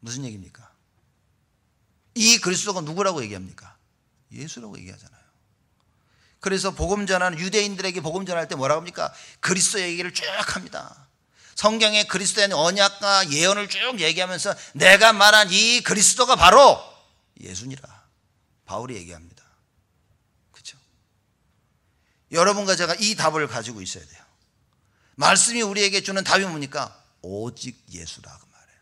무슨 얘기입니까? 이 그리스도가 누구라고 얘기합니까? 예수라고 얘기하잖아요. 그래서 복음 전하는 유대인들에게 복음 전할 때 뭐라고 합니까? 그리스도 얘기를 쭉 합니다. 성경에 그리스도에 대한 언약과 예언을 쭉 얘기하면서 내가 말한 이 그리스도가 바로 예수니라 바울이 얘기합니다. 그렇죠? 여러분과 제가 이 답을 가지고 있어야 돼요. 말씀이 우리에게 주는 답이 뭡니까? 오직 예수라고 말해요.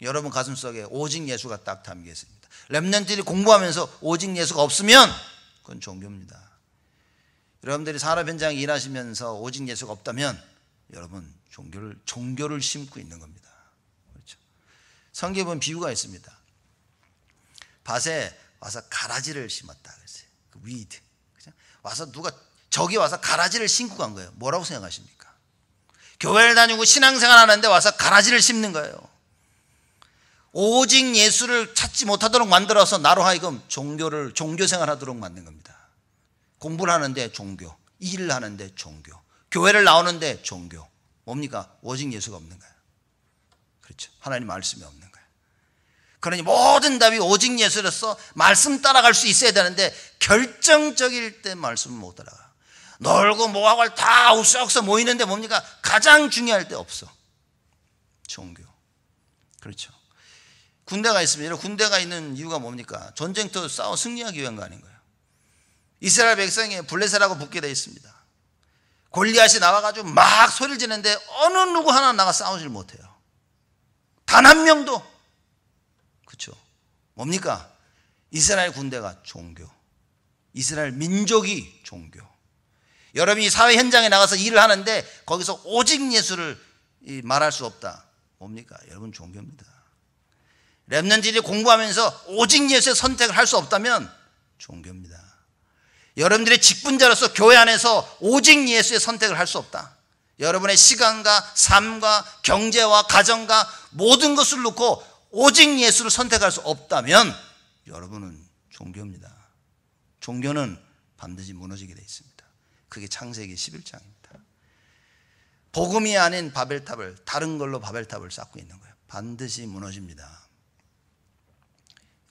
여러분 가슴속에 오직 예수가 딱 담겨 있습니다. 렘넌트들이 공부하면서 오직 예수가 없으면 그건 종교입니다. 여러분들이 산업 현장에 일하시면서 오직 예수가 없다면 여러분 종교를 심고 있는 겁니다. 그렇죠? 성경에 보면 비유가 있습니다. 밭에 와서 가라지를 심었다 그랬어요. 그 위드. 그죠? 와서 누가 저기 와서 가라지를 심고 간 거예요. 뭐라고 생각하십니까? 교회를 다니고 신앙생활 하는데 와서 가라지를 심는 거예요. 오직 예수를 찾지 못하도록 만들어서 나로 하여금 종교생활 하도록 만든 겁니다. 공부를 하는데 종교, 일을 하는데 종교, 교회를 나오는데 종교. 뭡니까? 오직 예수가 없는 거예요. 그렇죠. 하나님 말씀이 없는 거예요. 그러니 모든 답이 오직 예수로서 말씀 따라갈 수 있어야 되는데 결정적일 때 말씀은 못 따라가. 놀고 뭐하고 다 우스럭서 모이는데 뭡니까? 가장 중요할 때 없어. 종교. 그렇죠. 군대가 있습니다. 군대가 있는 이유가 뭡니까? 전쟁터 싸워 승리하기 위한 거 아닌가요? 이스라엘 백성이 블레셋하고 붙게 되어 있습니다. 골리앗이 나와가지고 막 소리를 지르는데 어느 누구 하나 나가 싸우질 못해요. 단 한 명도. 그렇죠. 뭡니까? 이스라엘 군대가 종교, 이스라엘 민족이 종교. 여러분이 사회 현장에 나가서 일을 하는데 거기서 오직 예수를 말할 수 없다. 뭡니까? 여러분 종교입니다. 렘넌트들이 공부하면서 오직 예수의 선택을 할 수 없다면 종교입니다. 여러분들의 직분자로서 교회 안에서 오직 예수의 선택을 할 수 없다. 여러분의 시간과 삶과 경제와 가정과 모든 것을 놓고 오직 예수를 선택할 수 없다면 여러분은 종교입니다. 종교는 반드시 무너지게 되어 있습니다. 그게 창세기 11장입니다. 복음이 아닌 바벨탑을, 다른 걸로 바벨탑을 쌓고 있는 거예요. 반드시 무너집니다.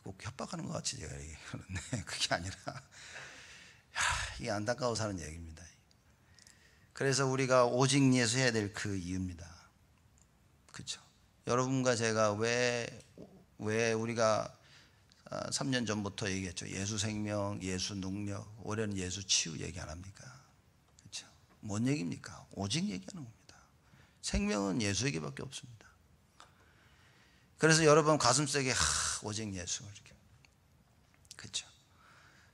꼭 협박하는 것 같이 제가 얘기하는데 그게 아니라 이게 안타까워서 하는 얘기입니다. 그래서 우리가 오직 예수 해야 될 그 이유입니다. 그렇죠? 여러분과 제가 왜 우리가 3년 전부터 얘기했죠. 예수 생명, 예수 능력, 올해는 예수 치유 얘기 안 합니까? 그렇죠? 뭔 얘기입니까? 오직 얘기하는 겁니다. 생명은 예수에게밖에 없습니다. 그래서 여러분 가슴속에 오직 예수 이렇게. 그렇죠?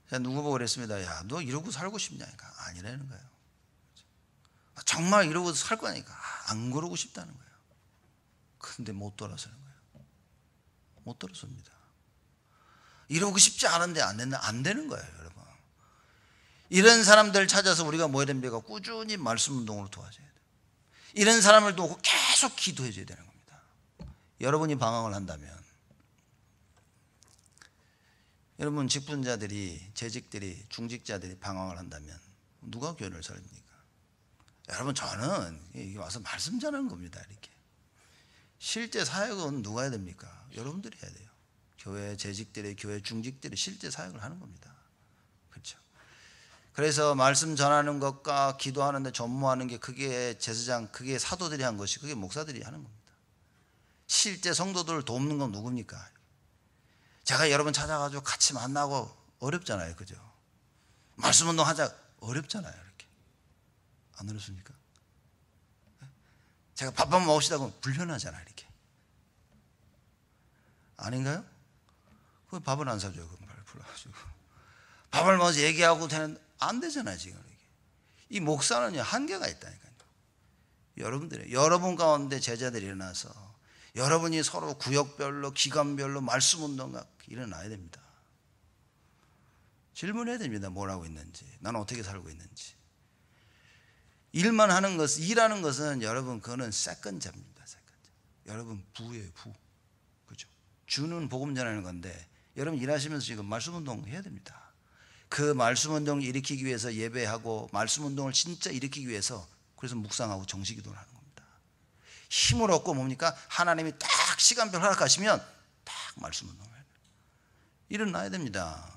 누구 보고 그랬습니다. 야, 너 이러고 살고 싶냐니까. 아니라는 거예요. 정말 이러고 살 거니까 안 그러고 싶다는 거예요. 근데 못 돌아서는 거예요. 못 돌아섭니다. 이러고 싶지 않은데 안 되는 거예요, 여러분. 이런 사람들 찾아서 우리가 뭐 해야 됩니까? 꾸준히 말씀 운동으로 도와줘야 돼요. 이런 사람을 두고 계속 기도해 줘야 되는 겁니다. 여러분이 방황을 한다면, 여러분 직분자들이, 재직들이, 중직자들이 방황을 한다면 누가 교회를 살립니까? 여러분 저는 여기 와서 말씀 전하는 겁니다. 이렇게 실제 사역은 누가 해야 됩니까? 여러분들이 해야 돼요. 교회 재직들이, 교회 중직들이 실제 사역을 하는 겁니다. 그렇죠? 그래서 말씀 전하는 것과 기도하는데 전무하는 게 그게 제사장, 그게 사도들이 한 것이 그게 목사들이 하는 겁니다. 실제 성도들을 돕는 건 누굽니까? 제가 여러분 찾아가지고 같이 만나고 어렵잖아요. 그죠? 말씀 운동 하자 어렵잖아요. 이렇게. 안 어렵습니까? 제가 밥 한번 먹읍시다 그러면 불편하잖아요. 이렇게. 아닌가요? 그 밥을 안 사줘요. 그 말 불러가지고. 밥을 먹어서 얘기하고 되는, 안 되잖아요. 지금. 이 목사는요, 한계가 있다니까요. 여러분 가운데 제자들이 일어나서 여러분이 서로 구역별로, 기관별로 말씀 운동가 일어나야 됩니다. 질문해야 됩니다. 뭘 하고 있는지, 나는 어떻게 살고 있는지. 일만 하는 것, 일하는 것은 여러분 그거는 세컨자입니다. 세컨자. 여러분 부예요, 부. 그죠? 주는 복음 전하는 건데 여러분 일하시면서 지금 말씀 운동 해야 됩니다. 그 말씀 운동을 일으키기 위해서 예배하고 말씀 운동을 진짜 일으키기 위해서 그래서 묵상하고 정식 기도를 하는 겁니다. 힘을 얻고 뭡니까? 하나님이 딱 시간별 허락하시면 딱 말씀 운동을 해요. 일어나야 됩니다.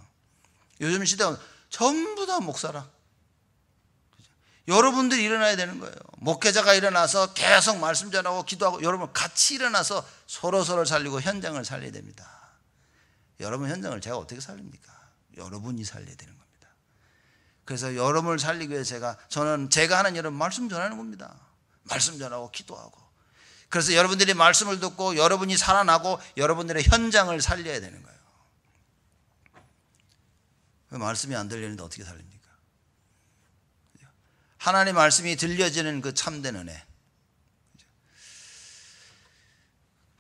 요즘 시대는 전부 다 목사라. 여러분들이 일어나야 되는 거예요. 목회자가 일어나서 계속 말씀 전하고 기도하고 여러분 같이 일어나서 서로서로 살리고 현장을 살려야 됩니다. 여러분 현장을 제가 어떻게 살립니까? 여러분이 살려야 되는 겁니다. 그래서 여러분을 살리기 위해서 제가 하는 여러분 말씀 전하는 겁니다. 말씀 전하고 기도하고. 그래서 여러분들이 말씀을 듣고 여러분이 살아나고 여러분들의 현장을 살려야 되는 거예요. 말씀이 안 들리는데 어떻게 살립니까? 하나님의 말씀이 들려지는 그 참된 은혜.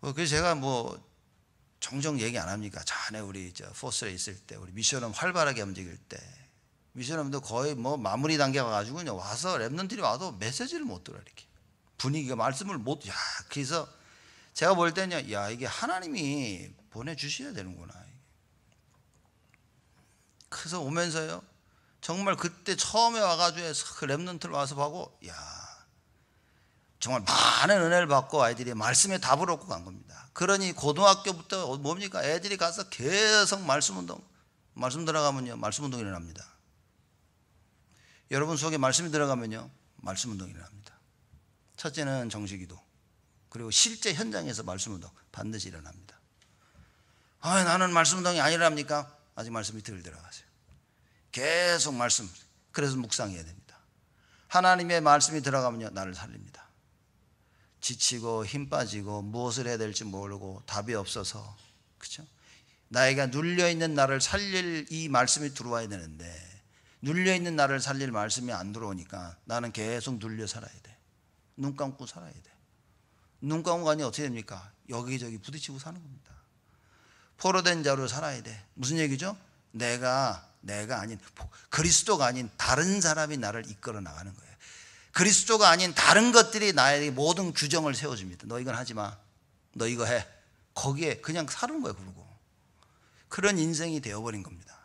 그래서 제가 종종 얘기 안 합니까? 전에 우리 포스에 있을 때 우리 미션홈 활발하게 움직일 때 미션홈도 거의 마무리 단계 가가지고 와서 랩런들이 와도 메시지를 못 들어. 이렇게 분위기가 말씀을 못. 그래서 제가 볼 때는 이게 하나님이 보내주셔야 되는구나. 그래서 오면서요 정말 그때 처음에 와가지고 그 랩런트를 와서 보고 정말 많은 은혜를 받고 아이들이 말씀에 답을 얻고 간 겁니다. 그러니 고등학교부터 뭡니까? 애들이 가서 계속 말씀 들어가면요 말씀 운동이 일어납니다. 여러분 속에 말씀이 들어가면요 말씀 운동이 일어납니다. 첫째는 정식기도, 그리고 실제 현장에서 말씀 운동 반드시 일어납니다. 나는 말씀 운동이 안 일어납니까? 아직 말씀이 덜 들어가세요. 계속 말씀, 그래서 묵상해야 됩니다. 하나님의 말씀이 들어가면요 나를 살립니다. 지치고 힘 빠지고 무엇을 해야 될지 모르고 답이 없어서, 그렇죠? 나에게 눌려있는 나를 살릴 이 말씀이 들어와야 되는데 눌려있는 나를 살릴 말씀이 안 들어오니까 나는 계속 눌려 살아야 돼. 눈 감고 살아야 돼. 눈 감고 가니 어떻게 됩니까? 여기저기 부딪히고 사는 겁니다. 포로된 자로 살아야 돼. 무슨 얘기죠? 내가 아닌, 그리스도가 아닌 다른 사람이 나를 이끌어 나가는 거예요. 그리스도가 아닌 다른 것들이 나의 모든 규정을 세워줍니다. 너 이건 하지 마. 너 이거 해. 거기에 그냥 사는 거예요. 그러고 그런 인생이 되어버린 겁니다.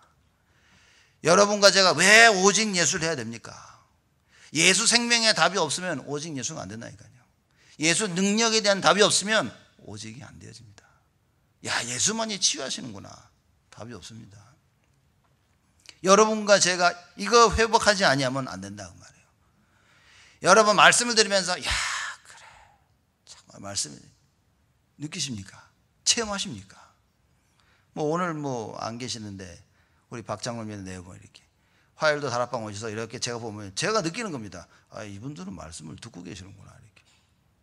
여러분과 제가 왜 오직 예수를 해야 됩니까? 예수 생명의 답이 없으면 오직 예수가 안 된다니까요. 예수 능력에 대한 답이 없으면 오직이 안 되어집니다. 예수만이 치유하시는구나. 답이 없습니다. 여러분과 제가 이거 회복하지 아니하면 안 된다고 말해요. 여러분 말씀을 들으면서 그래 정말 말씀 느끼십니까? 체험하십니까? 오늘 안 계시는데 우리 박장로님 내고 이렇게 화요일도 다락방 오셔서 이렇게 제가 보면 제가 느끼는 겁니다. 이분들은 말씀을 듣고 계시는구나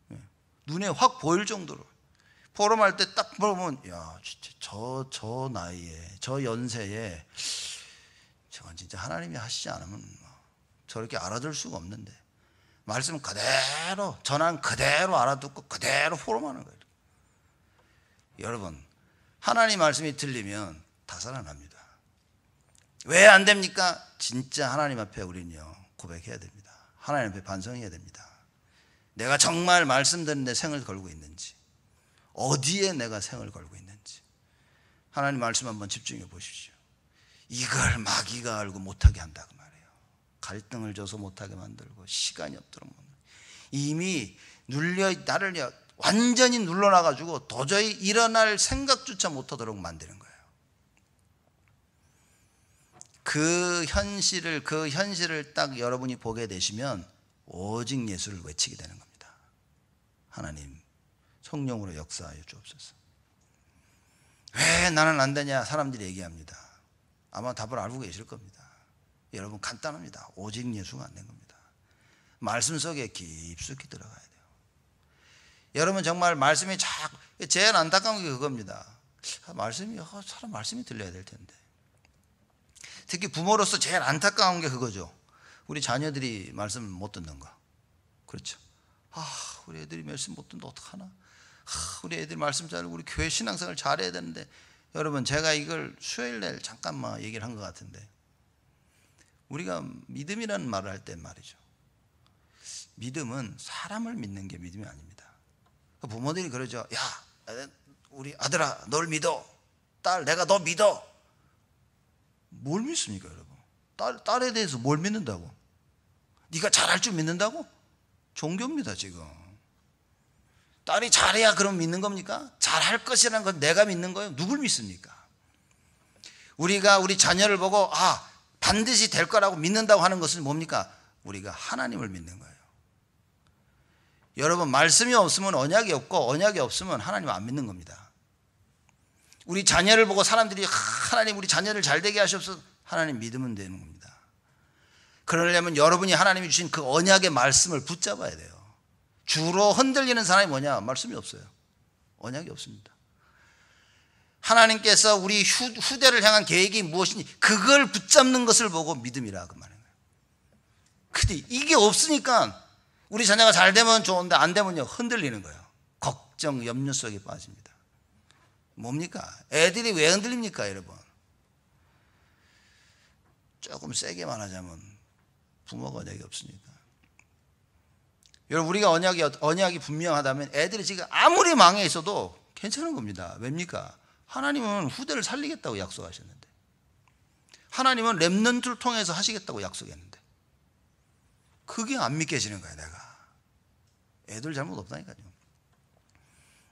이렇게. 눈에 확 보일 정도로 포럼할 때 딱 보면 진짜 저 나이에 저 연세에 저건 진짜 하나님이 하시지 않으면 저렇게 알아들 수가 없는데 말씀 그대로 전한 그대로 알아듣고 그대로 포럼하는 거예요. 여러분 하나님 말씀이 들리면 다 살아납니다. 왜 안 됩니까? 진짜 하나님 앞에 우리는요 고백해야 됩니다. 하나님 앞에 반성해야 됩니다. 내가 정말 말씀 듣는데 생을 걸고 있는지, 어디에 내가 생을 걸고 있는지 하나님 말씀 한번 집중해 보십시오. 이걸 마귀가 알고 못하게 한다고 말해요. 갈등을 줘서 못하게 만들고 시간이 없도록 이미 눌려 나를 완전히 눌러놔가지고 도저히 일어날 생각조차 못하도록 만드는 거예요. 그 현실을 딱 여러분이 보게 되시면 오직 예수를 외치게 되는 겁니다. 하나님, 성령으로 역사하여 주옵소서. 왜 나는 안 되냐 사람들이 얘기합니다. 아마 답을 알고 계실 겁니다. 여러분, 간단합니다. 오직 예수가 안 된 겁니다. 말씀 속에 깊숙이 들어가야 돼요. 여러분, 정말 말씀이 제일 안타까운 게 그겁니다. 사람 말씀이 들려야 될 텐데. 특히 부모로서 제일 안타까운 게 그거죠. 우리 자녀들이 말씀 못 듣는 거. 그렇죠. 우리 애들이 말씀 못 듣는데 어떡하나. 우리 애들 말씀 잘, 우리 교회 신앙생활 잘해야 되는데. 여러분, 제가 이걸 수요일날 잠깐만 얘기를 한 것 같은데, 우리가 믿음이라는 말을 할 때 말이죠, 믿음은 사람을 믿는 게 믿음이 아닙니다. 부모들이 그러죠. 야, 우리 아들아, 널 믿어. 딸, 내가 너 믿어. 뭘 믿습니까, 여러분? 딸에 대해서 뭘 믿는다고? 네가 잘할 줄 믿는다고? 종교입니다, 지금. 딸이 잘해야 그럼 믿는 겁니까? 잘할 것이라는 건 내가 믿는 거예요. 누굴 믿습니까? 우리가 우리 자녀를 보고 반드시 될 거라고 믿는다고 하는 것은 뭡니까? 우리가 하나님을 믿는 거예요. 여러분, 말씀이 없으면 언약이 없고, 언약이 없으면 하나님 안 믿는 겁니다. 우리 자녀를 보고 사람들이 하나님 우리 자녀를 잘 되게 하시옵소서, 하나님 믿으면 되는 겁니다. 그러려면 여러분이 하나님이 주신 그 언약의 말씀을 붙잡아야 돼요. 주로 흔들리는 사람이 뭐냐? 말씀이 없어요. 언약이 없습니다. 하나님께서 우리 후대를 향한 계획이 무엇인지 그걸 붙잡는 것을 보고 믿음이라 그 말인 거예요. 근데 이게 없으니까 우리 자녀가 잘 되면 좋은데 안 되면요, 흔들리는 거예요. 걱정, 염려 속에 빠집니다. 뭡니까? 애들이 왜 흔들립니까, 여러분? 조금 세게 말하자면 부모가 언약이 없으니까. 여러분, 우리가 언약이 분명하다면 애들이 지금 아무리 망해 있어도 괜찮은 겁니다. 왜입니까? 하나님은 후대를 살리겠다고 약속하셨는데, 하나님은 렘넌트를 통해서 하시겠다고 약속했는데, 그게 안 믿겨지는 거야. 내가 애들 잘못 없다니까요.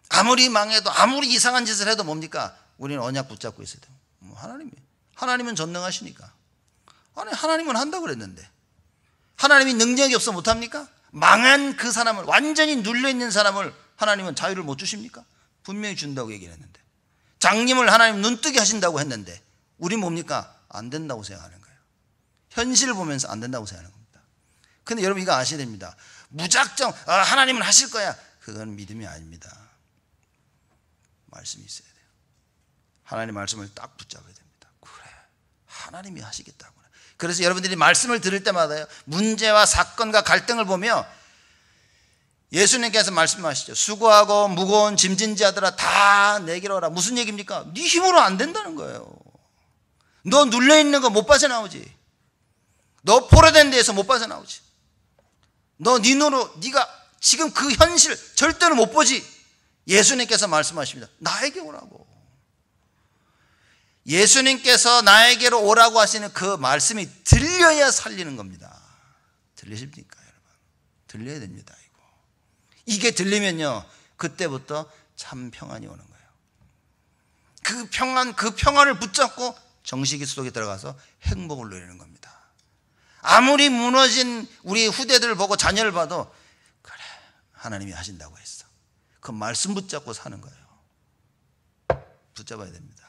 아무리 망해도, 아무리 이상한 짓을 해도 뭡니까? 우리는 언약 붙잡고 있어야 돼요. 하나님은 전능하시니까. 아니, 하나님은 한다고 그랬는데, 하나님이 능력이 없어 못합니까? 망한 그 사람을, 완전히 눌려있는 사람을 하나님은 자유를 못 주십니까? 분명히 준다고 얘기를 했는데, 장님을 하나님 눈뜨게 하신다고 했는데, 우리 뭡니까? 안 된다고 생각하는 거예요. 현실을 보면서 안 된다고 생각하는 겁니다. 근데 여러분, 이거 아셔야 됩니다. 무작정 하나님은 하실 거야, 그건 믿음이 아닙니다. 말씀이 있어야 돼요. 하나님 말씀을 딱 붙잡아야 됩니다. 그래, 하나님이 하시겠다고. 그래서 여러분들이 말씀을 들을 때마다요, 문제와 사건과 갈등을 보며 예수님께서 말씀하시죠. 수고하고 무거운 짐진 자들아 다 내게로 오라. 무슨 얘기입니까? 네 힘으로 안 된다는 거예요. 너 눌려있는 거 못 빠져나오지. 너 포로된 데에서 못 빠져나오지. 너 네 눈으로 네가 지금 그 현실 절대로 못 보지. 예수님께서 말씀하십니다. 나에게 오라고. 예수님께서 나에게로 오라고 하시는 그 말씀이 들려야 살리는 겁니다. 들리십니까, 여러분? 들려야 됩니다. 이게 들리면요, 그때부터 참 평안이 오는 거예요. 그 평안을 붙잡고 정식이 속에 들어가서 행복을 누리는 겁니다. 아무리 무너진 우리 후대들을 보고 자녀를 봐도, 그래, 하나님이 하신다고 했어. 그 말씀 붙잡고 사는 거예요. 붙잡아야 됩니다.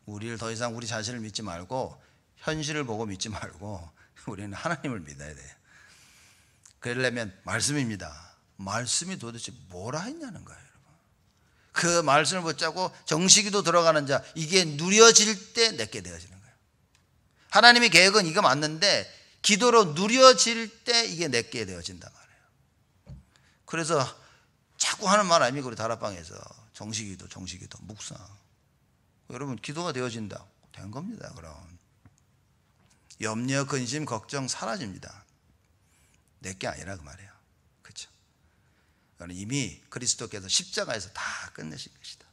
우리를 더 이상 우리 자신을 믿지 말고, 현실을 보고 믿지 말고, 우리는 하나님을 믿어야 돼요. 그러려면 말씀입니다. 말씀이 도대체 뭐라 했냐는 거예요, 여러분. 그 말씀을 붙잡고 정식이도 들어가는 자, 이게 누려질 때 내게 되어지는 거예요. 하나님의 계획은 이거 맞는데, 기도로 누려질 때 이게 내게 되어진단 말이에요. 그래서 자꾸 하는 말 아닙니까? 우리 다락방에서 정식이도 묵상. 여러분, 기도가 되어진다. 된 겁니다. 그럼 염려, 근심, 걱정 사라집니다. 내게 아니라 그 말이에요. 그렇죠? 이미 그리스도께서 십자가에서 다 끝내신 것이다.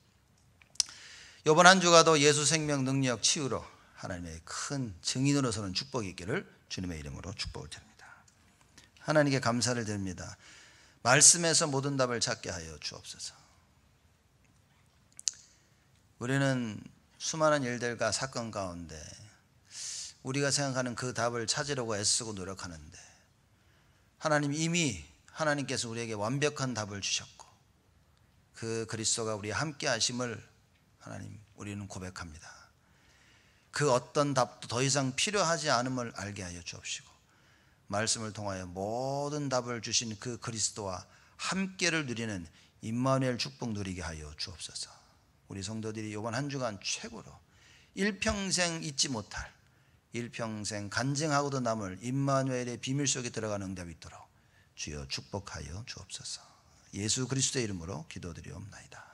이번 한 주가도 예수 생명 능력 치유로 하나님의 큰 증인으로 서는 축복이 있기를 주님의 이름으로 축복을 드립니다. 하나님께 감사를 드립니다. 말씀에서 모든 답을 찾게 하여 주옵소서. 우리는 수많은 일들과 사건 가운데 우리가 생각하는 그 답을 찾으려고 애쓰고 노력하는데 하나님 이미 하나님께서 우리에게 완벽한 답을 주셨고 그 그리스도가 우리와 함께 하심을 하나님 우리는 고백합니다. 그 어떤 답도 더 이상 필요하지 않음을 알게 하여 주옵시고 말씀을 통하여 모든 답을 주신 그 그리스도와 함께를 누리는 임마누엘 축복 누리게 하여 주옵소서. 우리 성도들이 이번 한 주간 최고로 일평생 잊지 못할 일평생 간증하고도 남을 임마누엘의 비밀 속에 들어가는 응답이 있도록 주여 축복하여 주옵소서. 예수 그리스도의 이름으로 기도드리옵나이다.